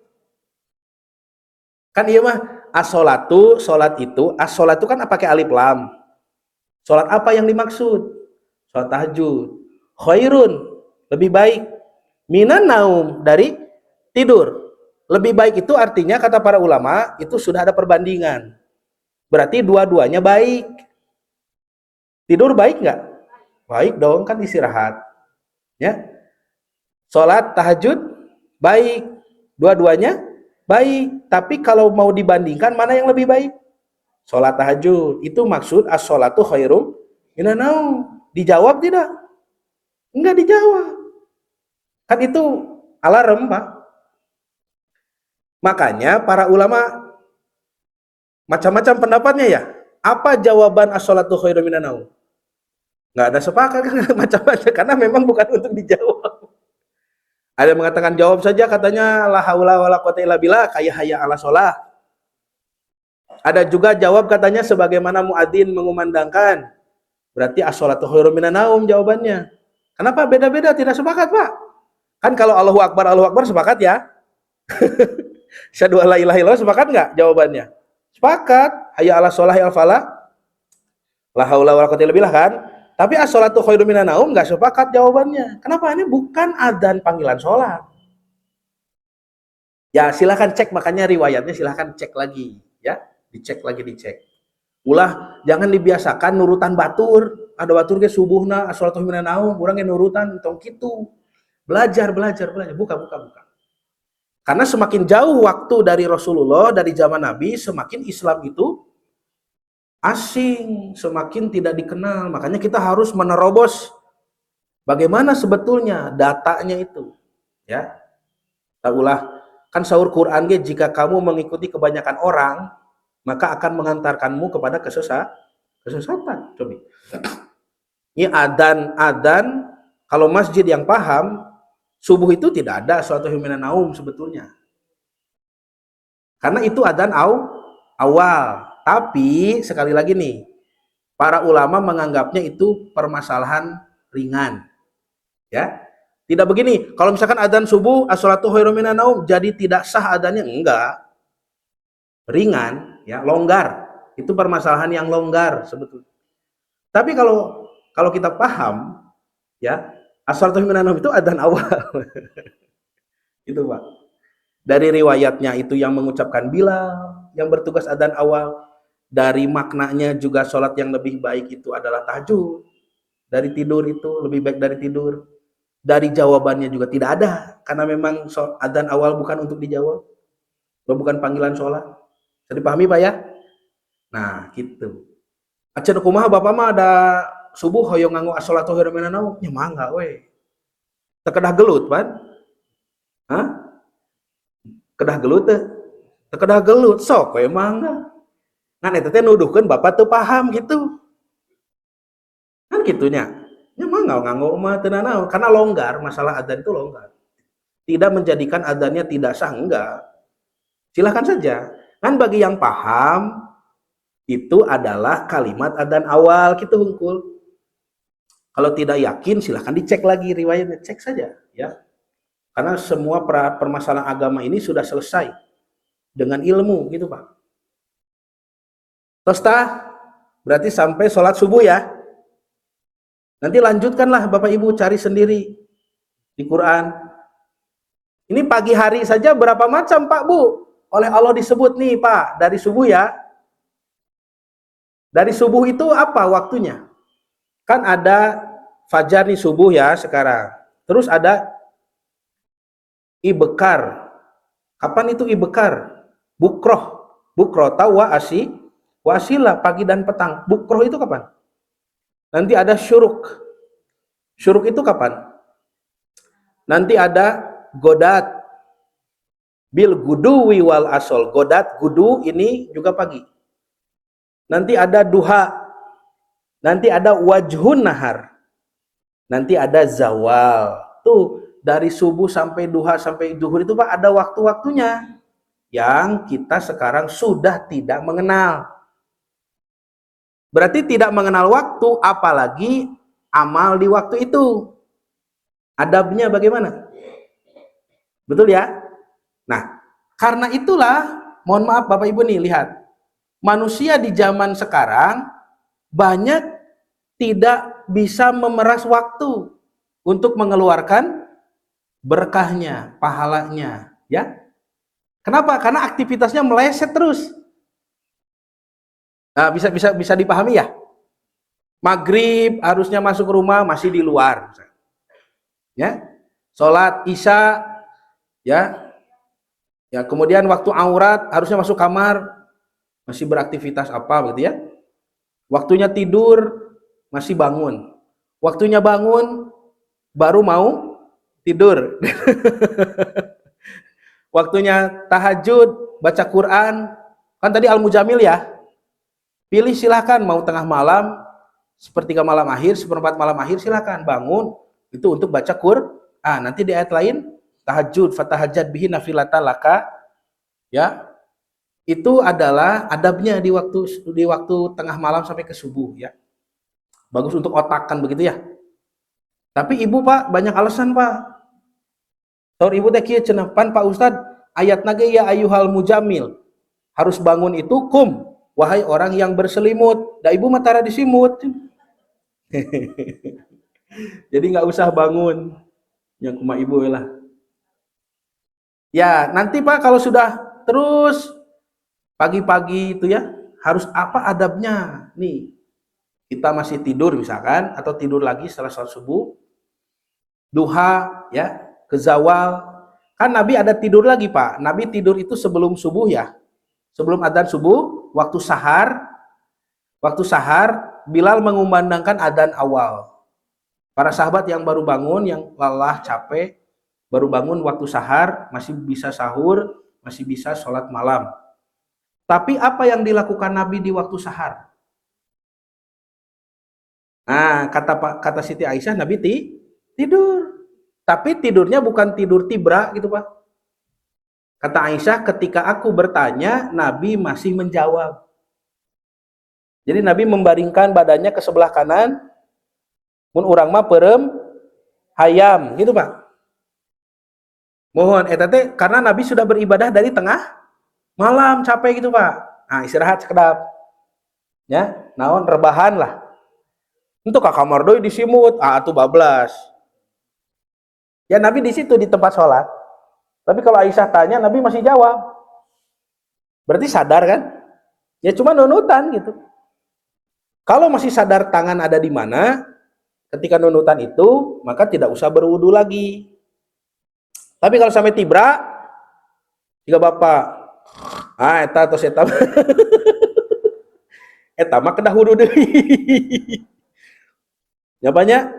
Kan iya mah, as-sholatu, sholat itu kan pakai alif lam. Sholat apa yang dimaksud? Sholat tahajud. Khairun, lebih baik. Minan naum, dari tidur. Lebih baik itu artinya kata para ulama, itu sudah ada perbandingan. Berarti dua-duanya baik. Tidur baik nggak? Baik dong, kan istirahat. Ya. Sholat tahajud baik. Dua-duanya baik. Tapi kalau mau dibandingkan, mana yang lebih baik? Sholat tahajud. Itu maksud as-sholatu khairum minan naum. Dijawab tidak? Enggak dijawab. Kan itu alarm, Pak. Makanya para ulama macam-macam pendapatnya ya. Apa jawaban as-sholatu khairum minan naum? Nggak ada sepakat kan, macam-macam, karena memang bukan untuk dijawab. Ada yang mengatakan jawab saja, katanya la haula wala quwata illa billah, kayak hayya ala sholah. Ada juga jawab katanya sebagaimana muadzin mengumandangkan. Berarti as-sholatu khairum minan naum jawabannya. Kenapa beda-beda, tidak sepakat, Pak? Kan kalau Allahu Akbar sepakat ya. Syahadu alla ilaha illallah sepakat nggak jawabannya? Sepakat. Hayya ala sholah ya falah. La haula wala quwata illa billah kan? Tapi as-sholatu khairum minan naum nggak sepakat jawabannya. Kenapa? Ini bukan adzan panggilan sholat. Ya silahkan cek, makanya riwayatnya silahkan cek lagi ya, dicek. Ulah jangan dibiasakan nurutan batur. Ada batur ke subuhna as-sholatu khairum minan naum, urang ge nurutan tong kitu. Belajar. Bukan. Karena semakin jauh waktu dari Rasulullah, dari zaman Nabi, semakin Islam itu asing, semakin tidak dikenal. Makanya kita harus menerobos bagaimana sebetulnya datanya itu. Ya, ulah kan sahur Quran ge, jika kamu mengikuti kebanyakan orang, maka akan mengantarkanmu kepada kesesatan. Coba. Ini adan kalau masjid yang paham, subuh itu tidak ada suatu minan naum sebetulnya. Karena itu adzan awal. Tapi sekali lagi nih, para ulama menganggapnya itu permasalahan ringan. Ya. Tidak begini, kalau misalkan adzan subuh as-sholatu khairum minan naum, jadi tidak sah adzannya, enggak. Ringan, ya, longgar. Itu permasalahan yang longgar sebetulnya. Tapi kalau kita paham, ya, as-sholatu khairum minan naum itu adzan awal. Itu, Pak. Dari riwayatnya itu yang mengucapkan Bilal, yang bertugas adzan awal. Dari maknanya juga sholat yang lebih baik itu adalah tahajud. Dari tidur itu lebih baik dari tidur. dari jawabannya juga tidak ada, karena memang adzan awal bukan untuk dijawab, bukan panggilan sholat. Bisa dipahami Pak ya? Nah gitu. Acan kumaha bapak mah ada subuh hoyong nganggo as-sholatu khairum minan naum, nya mangga we. Tekedah gelut pan? Hah? Kedah gelut teh? Tekedah gelut sok we mangga. Ngan eta teh nuduhkeun bapak teu paham gitu. Kan gitunya. Nya mangga nganggo mah teu nanaon, karena longgar, masalah adzan itu longgar. Tidak menjadikan adzannya tidak sah, enggak. Silahkan saja. Kan bagi yang paham itu adalah kalimat adzan awal gitu hungkul. Kalau tidak yakin silahkan dicek lagi riwayatnya, cek saja ya. Karena semua permasalahan agama ini sudah selesai dengan ilmu gitu Pak. Tosta berarti sampai sholat subuh ya. Nanti lanjutkanlah Bapak Ibu cari sendiri di Quran. Ini pagi hari saja berapa macam Pak Bu? Oleh Allah disebut nih Pak, dari subuh ya. Dari subuh itu apa waktunya? Kan ada fajar nih subuh ya sekarang. Terus ada ibekar. Kapan itu ibekar? Bukroh. Bukroh tahu wa asila pagi dan petang. Bukroh itu kapan? Nanti ada syuruk. Syuruk itu kapan? Nanti ada godat. Bil guduwi wal asol. Godat, gudu ini juga pagi. Nanti ada duha. Nanti ada wajhun nahar. Nanti ada zawal. Tuh dari subuh sampai duha sampai duhur itu Pak ada waktu-waktunya yang kita sekarang sudah tidak mengenal. Berarti tidak mengenal waktu, apalagi amal di waktu itu. Adabnya bagaimana? Betul ya? Nah, karena itulah, mohon maaf Bapak Ibu nih, lihat. Manusia di zaman sekarang banyak tidak bisa memeras waktu untuk mengeluarkan berkahnya, pahalanya, ya. Kenapa? Karena aktivitasnya meleset terus. Nah, bisa dipahami ya? Maghrib harusnya masuk rumah masih di luar, ya. Sholat isya, ya, ya. Kemudian waktu aurat harusnya masuk kamar masih beraktivitas apa, begitu ya. Waktunya tidur masih bangun. Waktunya bangun baru mau tidur. Waktunya tahajud, baca Quran, kan tadi Al-Mujamil ya. Pilih silahkan mau tengah malam, sepertiga malam akhir, seperempat malam akhir silahkan bangun itu untuk baca Quran. Nanti di ayat lain tahajud, fatahajjad bihi nafilatan laka, ya. Itu adalah adabnya di waktu tengah malam sampai ke subuh ya. Bagus untuk otak kan begitu ya. Tapi ibu Pak banyak alasan Pak. Saur ibu teh kieu cenah pan Pak Ustad ayat nage ya ayuhal mujamil. Harus bangun itu kum wahai orang yang berselimut. Da ibu mah tara disimut. Jadi nggak usah bangun. Ya kumaha ibu lah. Ya, nanti Pak kalau sudah terus pagi-pagi itu ya, harus apa adabnya? Nih, kita masih tidur misalkan, atau tidur lagi setelah sholat subuh, duha, ya, ke zawal. Kan Nabi ada tidur lagi Pak. Nabi tidur itu sebelum subuh ya. Sebelum adzan subuh, waktu sahar, Bilal mengumandangkan adzan awal. Para sahabat yang baru bangun, yang lelah, capek, baru bangun waktu sahar, masih bisa sahur, masih bisa sholat malam. Tapi apa yang dilakukan Nabi di waktu sahar? Nah, kata Siti Aisyah, Nabi tidur. Tapi tidurnya bukan tidur tibra gitu Pak. Kata Aisyah, ketika aku bertanya, Nabi masih menjawab. Jadi Nabi membaringkan badannya ke sebelah kanan, mun urang mah perem hayam, gitu Pak. Mohon eta teh karena Nabi sudah beribadah dari tengah malam capek gitu Pak. Nah, istirahat sekedap. Ya, naon rebahan lah. Untuk ka kamar deui disimut, atuh bablas. Ya Nabi di situ di tempat sholat. Tapi kalau Aisyah tanya, Nabi masih jawab. Berarti sadar kan? Ya cuma nunutan gitu. Kalau masih sadar tangan ada di mana, ketika nunutan itu, maka tidak usah berwudu lagi. Tapi kalau sampai tibra, jika bapak, eta atau eta, eta mah kedah wudu deui. Ya banyak,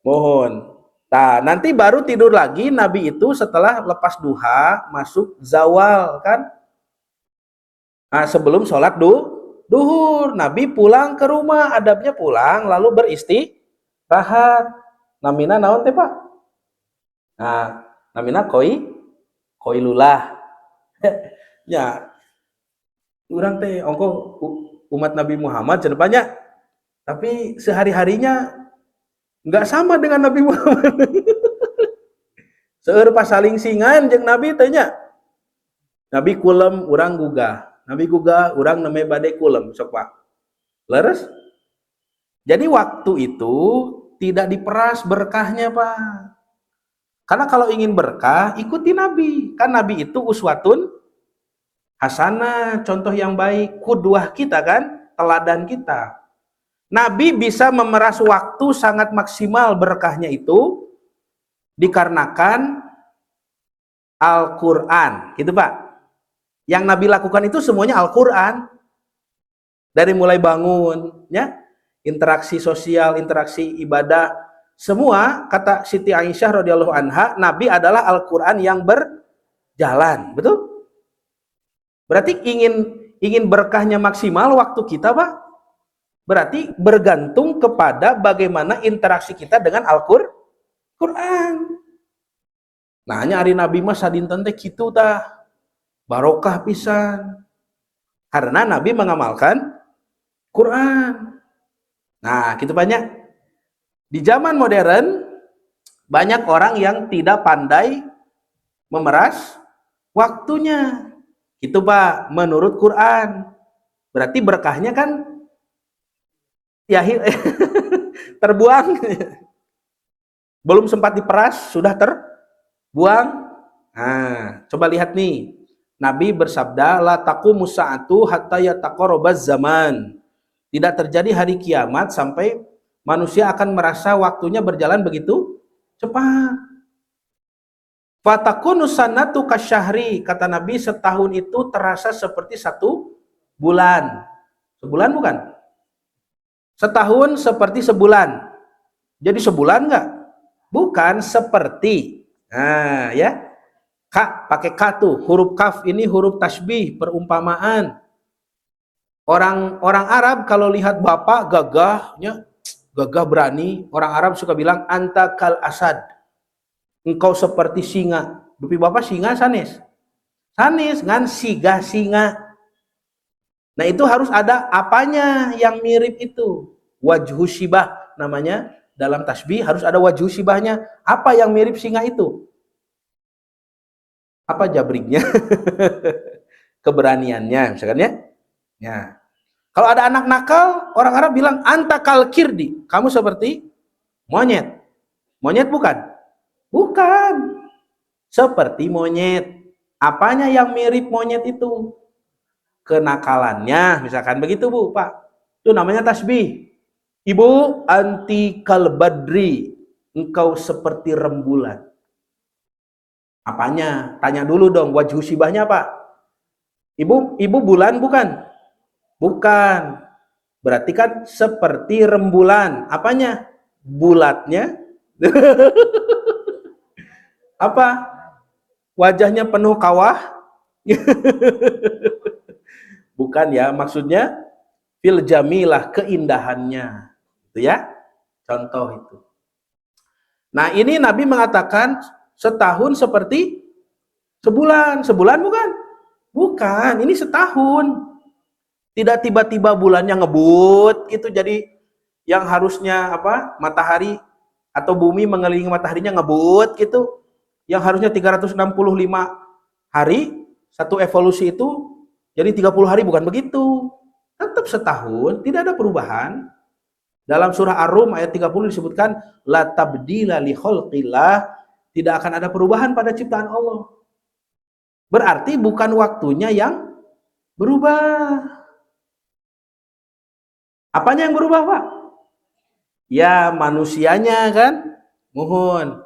mohon. Nah, nanti baru tidur lagi Nabi itu setelah lepas duha, masuk zawal kan? Nah, sebelum sholat duhur, Nabi pulang ke rumah, adabnya pulang lalu beristirahat. Namina naon teh Pak? Nah, namina koilulah. Ya, orang teh ongko umat Nabi Muhammad cenah banyak, tapi sehari-harinya nggak sama dengan Nabi Muhammad. Seueur pasaling singan jeung Nabi tanya. Nabi kulem urang gugah. Nabi gugah urang neme bade kulem sok Pak. Leres? Jadi waktu itu tidak diperas berkahnya Pak. Karena kalau ingin berkah ikuti Nabi. Kan Nabi itu uswatun hasanah, contoh yang baik, kudwah kita kan, teladan kita. Nabi bisa memeras waktu sangat maksimal berkahnya itu dikarenakan Al-Quran, gitu Pak. Yang Nabi lakukan itu semuanya Al-Quran. Dari mulai bangun, ya, interaksi sosial, interaksi ibadah, semua kata Siti Aisyah radhiyallahu anha, Nabi adalah Al-Quran yang berjalan, betul? Berarti ingin berkahnya maksimal waktu kita, Pak. Berarti bergantung kepada bagaimana interaksi kita dengan Al-Quran. Nah, hanya hari Nabi mah sadinten teh kitu tah. Barokah pisan. Karena Nabi mengamalkan Quran. Nah, gitu banyak. Di zaman modern banyak orang yang tidak pandai memeras waktunya. Itu Pak, menurut Quran. Berarti berkahnya kan ya terbuang. Belum sempat diperas sudah terbuang. Nah, coba lihat nih. Nabi bersabda, la taqumus sa'atu hatta yataqarrabaz zaman. Tidak terjadi hari kiamat sampai manusia akan merasa waktunya berjalan begitu cepat. Fatakunu sanatu kasyahri, kata Nabi, setahun itu terasa seperti 1 bulan. Sebulan bukan? Setahun seperti sebulan. Jadi sebulan enggak? Bukan, seperti. Nah, ya. Kak, pakai ka tuh. Huruf kaf ini huruf tasbih, perumpamaan. Orang Arab kalau lihat bapak gagahnya, gagah berani, orang Arab suka bilang anta kal asad. Engkau seperti singa. Dupi bapak singa sanes. Sanes ngan siga singa. Nah, itu harus ada apanya yang mirip itu. Wajhu syibah namanya, dalam tasbih harus ada wajhu syibahnya. Apa yang mirip singa itu? Apa jabrignya? Keberaniannya misalkan ya. Ya. Kalau ada anak nakal, orang Arab bilang anta kal kirdi. Kamu seperti monyet. Monyet bukan? Bukan. Seperti monyet. Apanya yang mirip monyet itu? Kenakalannya, misalkan begitu Bu, Pak. Itu namanya tasbih. Ibu, anti kalbadri, engkau seperti rembulan. Apanya? Tanya dulu dong, wajhu syibahnya Pak. Ibu bulan bukan? Bukan. Berarti kan seperti rembulan. Apanya? Bulatnya. Apa? Wajahnya penuh kawah? Bukan ya, maksudnya fil jamilah, keindahannya. Itu ya. Contoh itu. Nah, ini Nabi mengatakan setahun seperti sebulan. Sebulan bukan? Bukan, ini setahun. Tidak tiba-tiba bulannya ngebut itu jadi yang harusnya apa? Matahari atau bumi mengelilingi mataharinya ngebut gitu. Yang harusnya 365 hari satu evolusi itu jadi 30 hari, bukan begitu. Tetap setahun, tidak ada perubahan. Dalam surah Ar-Rum ayat 30 disebutkan la tabdila li khalqillah, tidak akan ada perubahan pada ciptaan Allah. Berarti bukan waktunya yang berubah. Apanya yang berubah, Pak? Ya, manusianya kan? Muhun.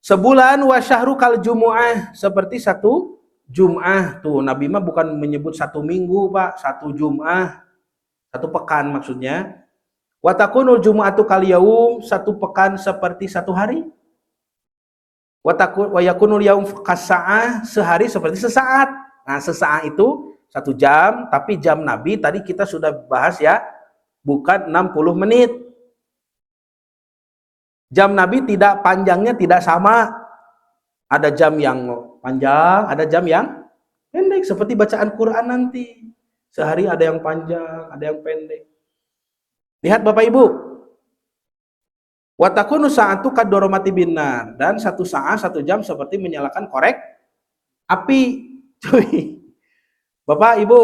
Sebulan wa syahru kal jumu'ah, seperti satu Jum'ah. Tuh, Nabi mah bukan menyebut satu minggu, Pak, satu Jum'ah, satu pekan maksudnya. Wa takunul jumu'atu kal yaum, satu pekan seperti satu hari. Wa yakunul yaum kasa'ah, sehari seperti sesaat. Nah, sesaat itu 1 jam, tapi jam Nabi tadi kita sudah bahas ya, bukan 60 menit. Jam Nabi tidak panjangnya tidak sama. Ada jam yang panjang, ada jam yang pendek. Seperti bacaan Quran nanti. Sehari ada yang panjang, ada yang pendek. Lihat Bapak Ibu. Watakunu sa'atu kadoromati binar. Dan 1 saat, 1 jam seperti menyalakan korek api. Cuy. Bapak Ibu,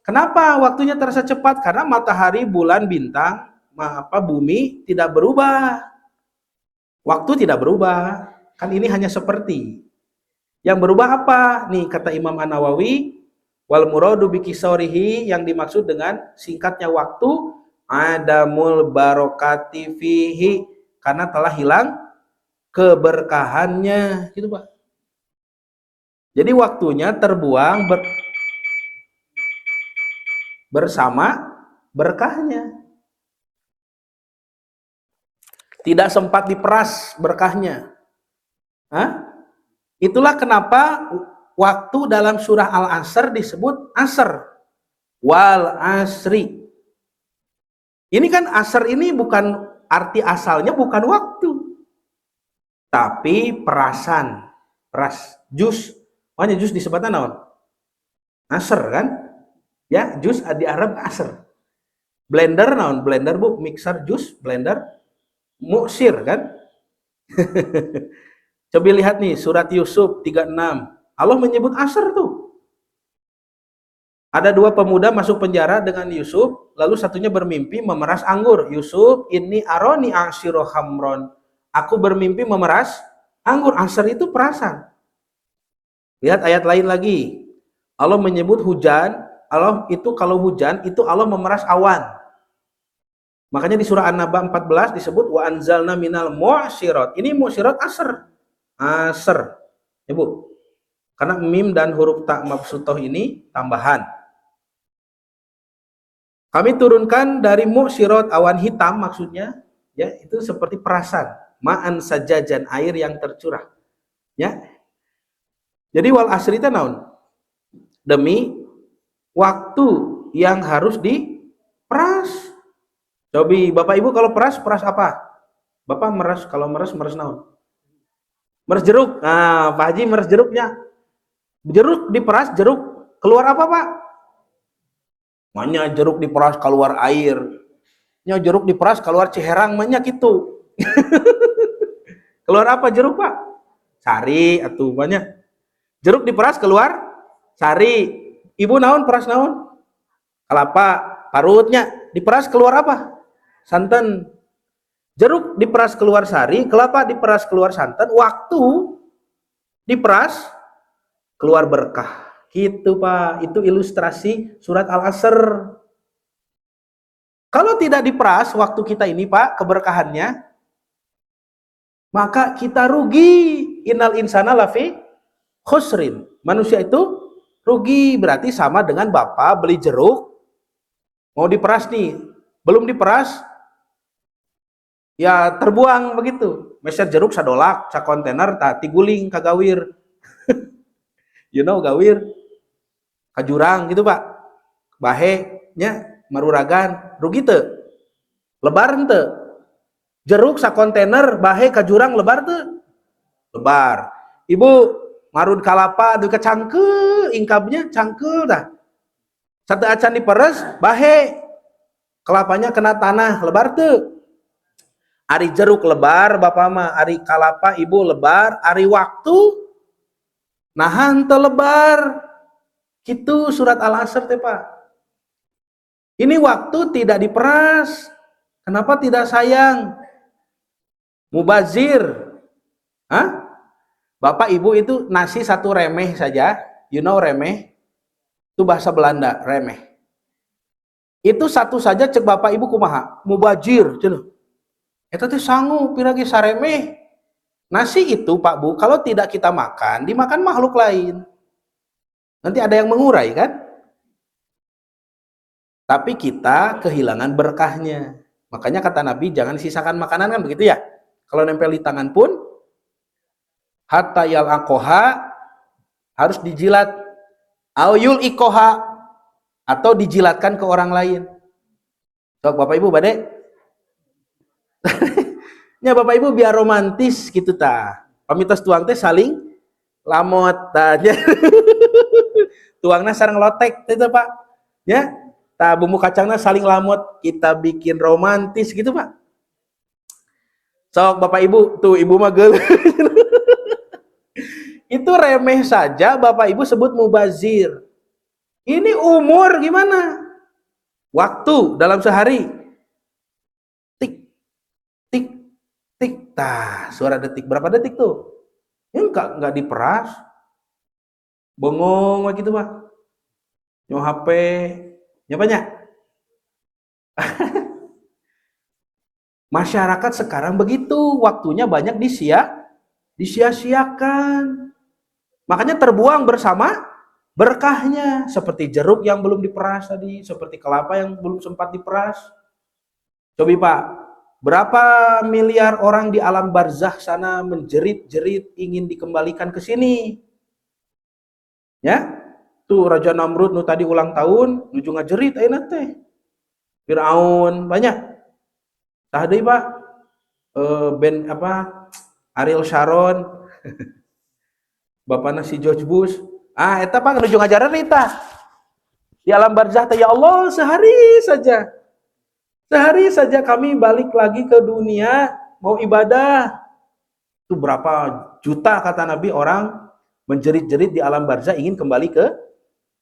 kenapa waktunya terasa cepat? Karena matahari, bulan, bintang, bumi tidak berubah. Waktu tidak berubah, kan ini hanya seperti. Yang berubah apa? Nih kata Imam An-Nawawi, wal muradu bikisorihi, yang dimaksud dengan singkatnya waktu, adamul barokati fihi, karena telah hilang keberkahannya, gitu Pak. Jadi waktunya terbuang bersama berkahnya. Tidak sempat diperas berkahnya. Hah? Itulah kenapa waktu dalam surah Al-Asr disebut asr. Wal asri. Ini kan asr ini bukan arti asalnya bukan waktu. Tapi perasan. Peras. Jus. Makanya jus disebutnya naon? Asr kan? Ya, jus di Arab asr. Blender naon? Blender Bu, mixer jus, blender. Muksir kan? Coba lihat nih surat Yusuf 36. Allah menyebut asr tuh. Ada 2 pemuda masuk penjara dengan Yusuf, lalu satunya bermimpi memeras anggur. Yusuf, ini aroni asiru khamron. Aku bermimpi memeras anggur. Asr itu perasan. Lihat ayat lain lagi. Allah menyebut hujan. Allah itu kalau hujan itu Allah memeras awan. Makanya di surah An-Naba 14 disebut wa anzalna minal mu'syirat. Ini mu'syirat asr. Asr. Ya Bu. Karena mim dan huruf ta mabsutoh ini tambahan. Kami turunkan dari mu'syirat, awan hitam maksudnya, ya, itu seperti perasan, ma'an sajajan, air yang tercurah. Ya. Jadi wal asri itu naon? Demi waktu yang harus diperas. Cobi Bapak Ibu kalau peras apa? Bapak meras, kalau meras naon? Meres jeruk. Nah, Pak Haji meres jeruknya. Jeruk diperas, jeruk keluar apa Pak? Makanya jeruk diperas keluar air. Nya jeruk diperas keluar ciherang banyak itu. Keluar apa jeruk Pak? Sari atuh banyak. Jeruk diperas keluar sari. Ibu naon peras naon? Kelapa, parutnya diperas keluar apa? Santan. Jeruk diperas keluar sari, kelapa diperas keluar santan, waktu diperas keluar berkah. Gitu Pak, itu ilustrasi surat Al-Asr. Kalau tidak diperas waktu kita ini Pak, keberkahannya, maka kita rugi. Innal insana lafi khusrin. Manusia itu rugi, berarti sama dengan Bapak beli jeruk, mau diperas nih, belum diperas, ya terbuang begitu. Meser jeruk sadolak, sakontainer tati guling kagawir. You know gawir, kajurang gitu Pak. Bahe nya maruragan, rugi teu? Lebar teu? Jeruk sakontainer bahe kajurang lebar teu? Lebar. Ibu marun kalapa duka cangkel, ingkabnya cangkel dah. Satu acan diperes, bahe kelapanya kena tanah, lebar teu? Ari jeruk lebar Bapak mah, ari kalapa Ibu lebar, ari waktu nahan teu lebar. Gitu surat Al-Asr teh Pak. Ini waktu tidak diperas. Kenapa tidak sayang? Mubazir. Hah? Bapak Ibu itu nasi satu remeh saja. You know remeh? Itu bahasa Belanda, remeh. Itu satu saja cek Bapak Ibu kumaha? Mubazir, cenah. Eta teh sangu piragi saremeh. Nasi itu Pak Bu, kalau tidak kita makan, dimakan makhluk lain. Nanti ada yang mengurai kan? Tapi kita kehilangan berkahnya. Makanya kata Nabi, jangan sisakan makanan kan begitu ya. Kalau nempel di tangan pun, hatta yal akoha, harus dijilat. Auyul ikoha, atau dijilatkan ke orang lain. Sok Bapak Ibu badai. Ya Bapak Ibu biar romantis gitu ta. Pamitos tuang teh saling lamot tanya. Tuangna sareng lotek itu Pak. Ya. Ta bumbu kacangnya saling lamot, kita bikin romantis gitu Pak. Sok Bapak Ibu, tuh Ibu mah geul. Itu remeh saja Bapak Ibu sebut mubazir. Ini umur gimana? Waktu dalam sehari. Tik, tik, tik. Tah, suara detik. Berapa detik tuh? Ya enggak diperas. Bengong gitu Pak. Nyo HP. Nyapanya? Masyarakat sekarang begitu. Waktunya banyak disia-siakan. Makanya terbuang bersama berkahnya. Seperti jeruk yang belum diperas tadi. Seperti kelapa yang belum sempat diperas. Coba Pak. Berapa miliar orang di alam barzakh sana menjerit-jerit ingin dikembalikan ke sini. Ya, tuh Raja Namrud nu tadi ulang tahun, nuju ngajerit ayeuna teh. Firaun banyak. Tah deui Pak. Ben apa? Ariel Sharon. Bapakna si George Bush. Ah, eta Pak nuju ngajaran eta. Di alam barzakh teh ya Allah sehari saja. Sehari saja kami balik lagi ke dunia mau ibadah. Itu berapa juta kata Nabi orang menjerit-jerit di alam barzakh ingin kembali ke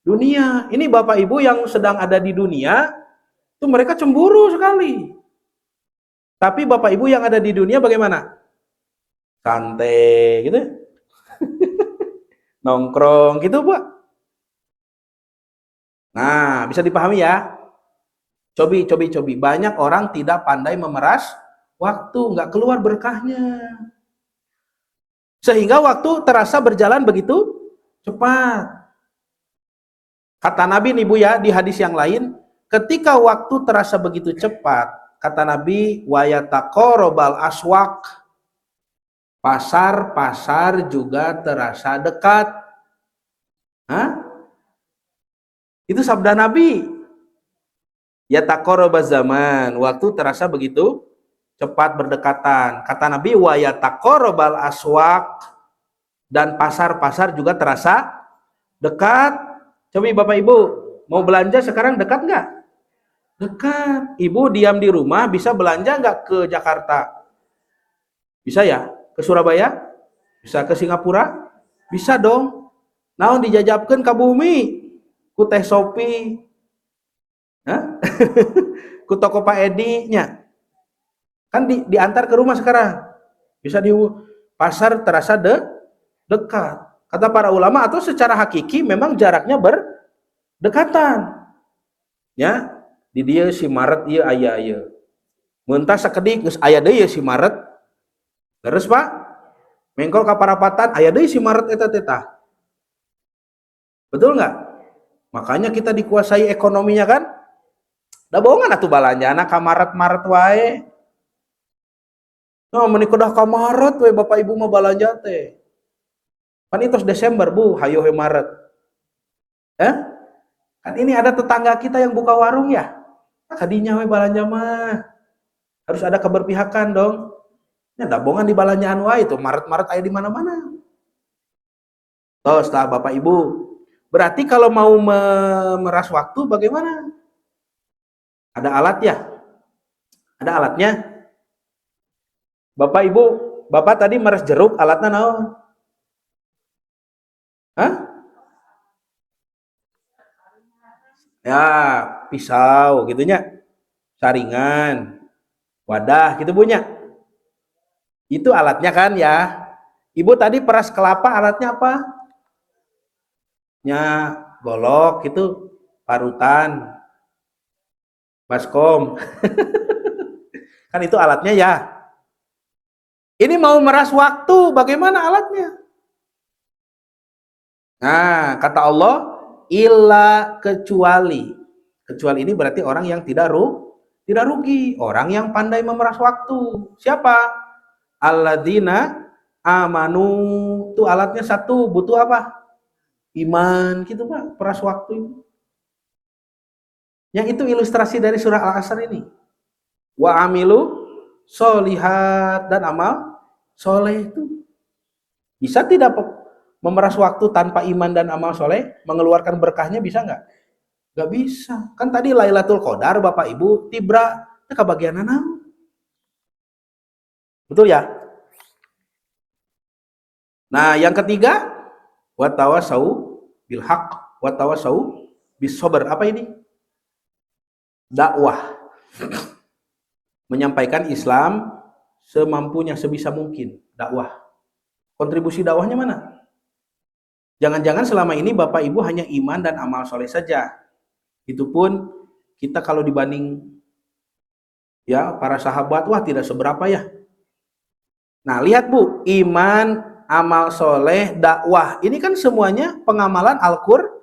dunia. Ini Bapak Ibu yang sedang ada di dunia, itu mereka cemburu sekali. Tapi Bapak Ibu yang ada di dunia bagaimana? Santai gitu. Nongkrong gitu, Pak. Nah, bisa dipahami ya? Cobi. Banyak orang tidak pandai memeras waktu, nggak keluar berkahnya. Sehingga waktu terasa berjalan begitu cepat. Kata Nabi nih Bu ya, di hadis yang lain, ketika waktu terasa begitu cepat, kata Nabi, wa yataqarabal aswaq, pasar-pasar juga terasa dekat. Hah? Itu sabda Nabi. Yataqarabaz zaman, waktu terasa begitu cepat berdekatan. Kata Nabi, wa yataqarabal aswaq, dan pasar-pasar juga terasa dekat. Coba Bapak Ibu, mau belanja sekarang dekat nggak? Dekat. Ibu diam di rumah bisa belanja nggak ke Jakarta? Bisa ya? Ke Surabaya? Bisa ke Singapura? Bisa dong. Naon dijajabkeun ka bumi? Ku teh Sopi. Hah? Ku toko Pak Edi nya. Kan diantar ke rumah sekarang. Bisa di pasar terasa dekat. Kata para ulama atau secara hakiki memang jaraknya berdekatan. Ya, di dia si Maret ieu aya ieu. Mun tah sakedik geus aya deui si Maret. Terus Pak, mengkol ka parapatan aya deui si Maret eta teh tah. Betul nggak? Makanya kita dikuasai ekonominya kan? Da bohongan atuh balanjana ka Maret wae. Nah, menikah dah ka Maret we Bapak Ibu mah balanja teh. Kan itu Desember Bu, hayo he Maret. Kan ini ada tetangga kita yang buka warung ya. Kadinya we balanja mah. Harus ada keberpihakan dong. Ya da bohongan di balanjaan wae itu Maret aya di mana-mana. Tuh, setelah Bapak Ibu. Berarti kalau mau memeras waktu bagaimana? Ada alat ya? Ada alatnya? Bapak Ibu, Bapak tadi meres jeruk, alatnya naon? Hah? Ya, pisau gitunya. Saringan, wadah gitu punya. Itu alatnya kan ya. Ibu tadi peras kelapa, alatnya apa? Nya golok gitu, parutan, baskom. Kan itu alatnya ya. Ini mau meras waktu, bagaimana alatnya? Nah, kata Allah, illa kecuali. Kecuali ini berarti orang yang tidak rugi, orang yang pandai memeras waktu. Siapa? Alladzina amanu. Itu alatnya satu, butuh apa? Iman, gitu Pak, peras waktu itu. Yang itu ilustrasi dari surah Al-Asr ini. Wa amilu solihat, dan amal soleh itu. Bisa tidak memeras waktu tanpa iman dan amal soleh? Mengeluarkan berkahnya bisa nggak? Nggak bisa. Kan tadi Lailatul Qadar, Bapak Ibu, tibra, itu kebagian naon. Betul ya? Nah, yang ketiga, watawasau bil haq, watawasau bis sabr. Apa ini? Dakwah. Menyampaikan Islam semampunya, sebisa mungkin. Dakwah. Kontribusi dakwahnya mana? Jangan-jangan selama ini Bapak Ibu hanya iman dan amal soleh saja. Itu pun kita kalau dibanding ya para sahabat, wah tidak seberapa ya. Nah, lihat Bu, iman, amal soleh, dakwah. Ini kan semuanya pengamalan Al-Quran.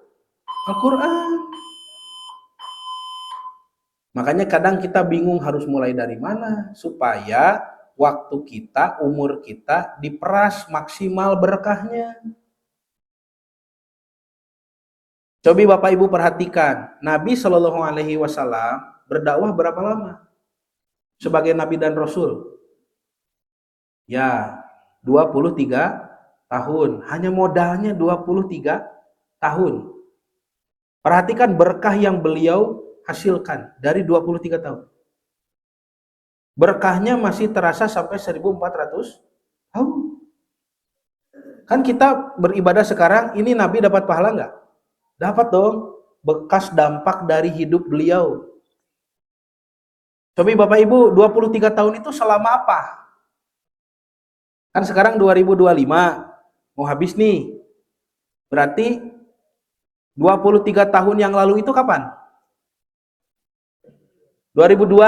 Makanya kadang kita bingung harus mulai dari mana supaya waktu kita, umur kita diperas maksimal berkahnya. Coba Bapak Ibu perhatikan, Nabi Shallallahu Alaihi Wasallam berdakwah berapa lama sebagai Nabi dan Rasul? Ya, 23 tahun. Hanya modalnya 23 tahun. Perhatikan berkah yang beliau hasilkan dari 23 tahun. Berkahnya masih terasa sampai 1400 tahun. Kan kita beribadah sekarang, ini Nabi dapat pahala nggak? Dapat dong, bekas dampak dari hidup beliau. Coba Bapak Ibu, 23 tahun itu selama apa? Kan sekarang 2025, mau habis nih. Berarti 23 tahun yang lalu itu kapan? 2002.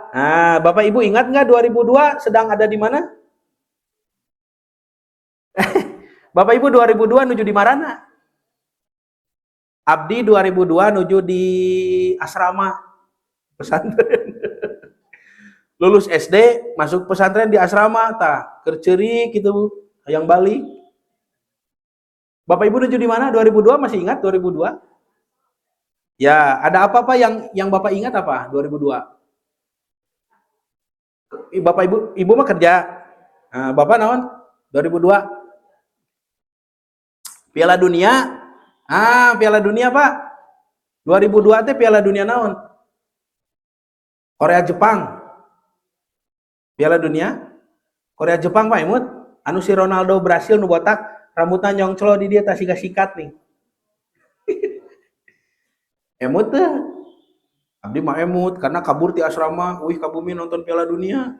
Nah, Bapak Ibu ingat nggak 2002 sedang ada di mana? Bapak Ibu 2002 nuju di mana? Abdi 2002 nuju di asrama pesantren. Lulus SD masuk pesantren di asrama, tah kercerik gitu, yang Bali. Bapak Ibu nuju di mana? 2002 masih ingat 2002? Ya, ada apa yang Bapak ingat apa 2002? Bapak Ibu mah kerja. Nah, Bapak naon? 2002 Piala Dunia. Piala Dunia, Pak. 2002 teh Piala Dunia naon? Korea Jepang. Piala Dunia Korea Jepang, Pak Imut. Anu si Ronaldo Brasil nu botak, rambutnya nyongclo di dia, tak sikat-sikat nih. Emut teh. Abdi mah emut karena kabur ti asrama, kabumi nonton Piala Dunia.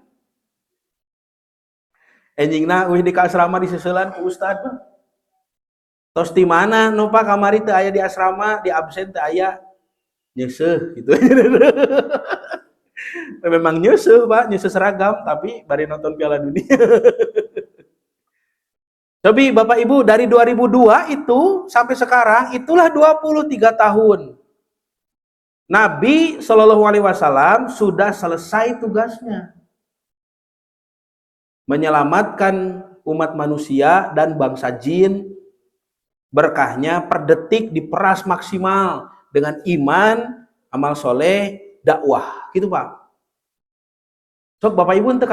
Enjingna di asrama disusulan ku ustad. Tos di mana nu Pak kamari teu aya di asrama, di absen teu aya. Nyeuseut gitu. Memang nyeuseut Pak, nyeuseut seragam tapi bari nonton Piala Dunia. Tapi Bapak Ibu dari 2002 itu sampai sekarang itulah 23 tahun. Nabi Shallallahu Alaihi Wasallam sudah selesai tugasnya, menyelamatkan umat manusia dan bangsa jin. Berkahnya per detik diperas maksimal dengan iman, amal soleh, dakwah, gitu Pak. Sok Bapak Ibu ente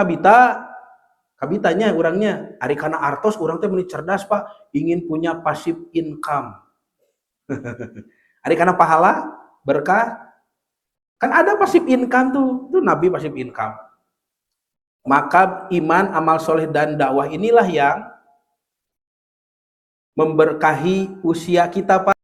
kabitanya orangnya, ari kana artos orang teh meni cerdas Pak, ingin punya passive income. Ari kana pahala, berkah. Kan ada passive income tuh, itu Nabi passive income. Maka iman, amal soleh dan dakwah inilah yang memberkahi usia kita Pak.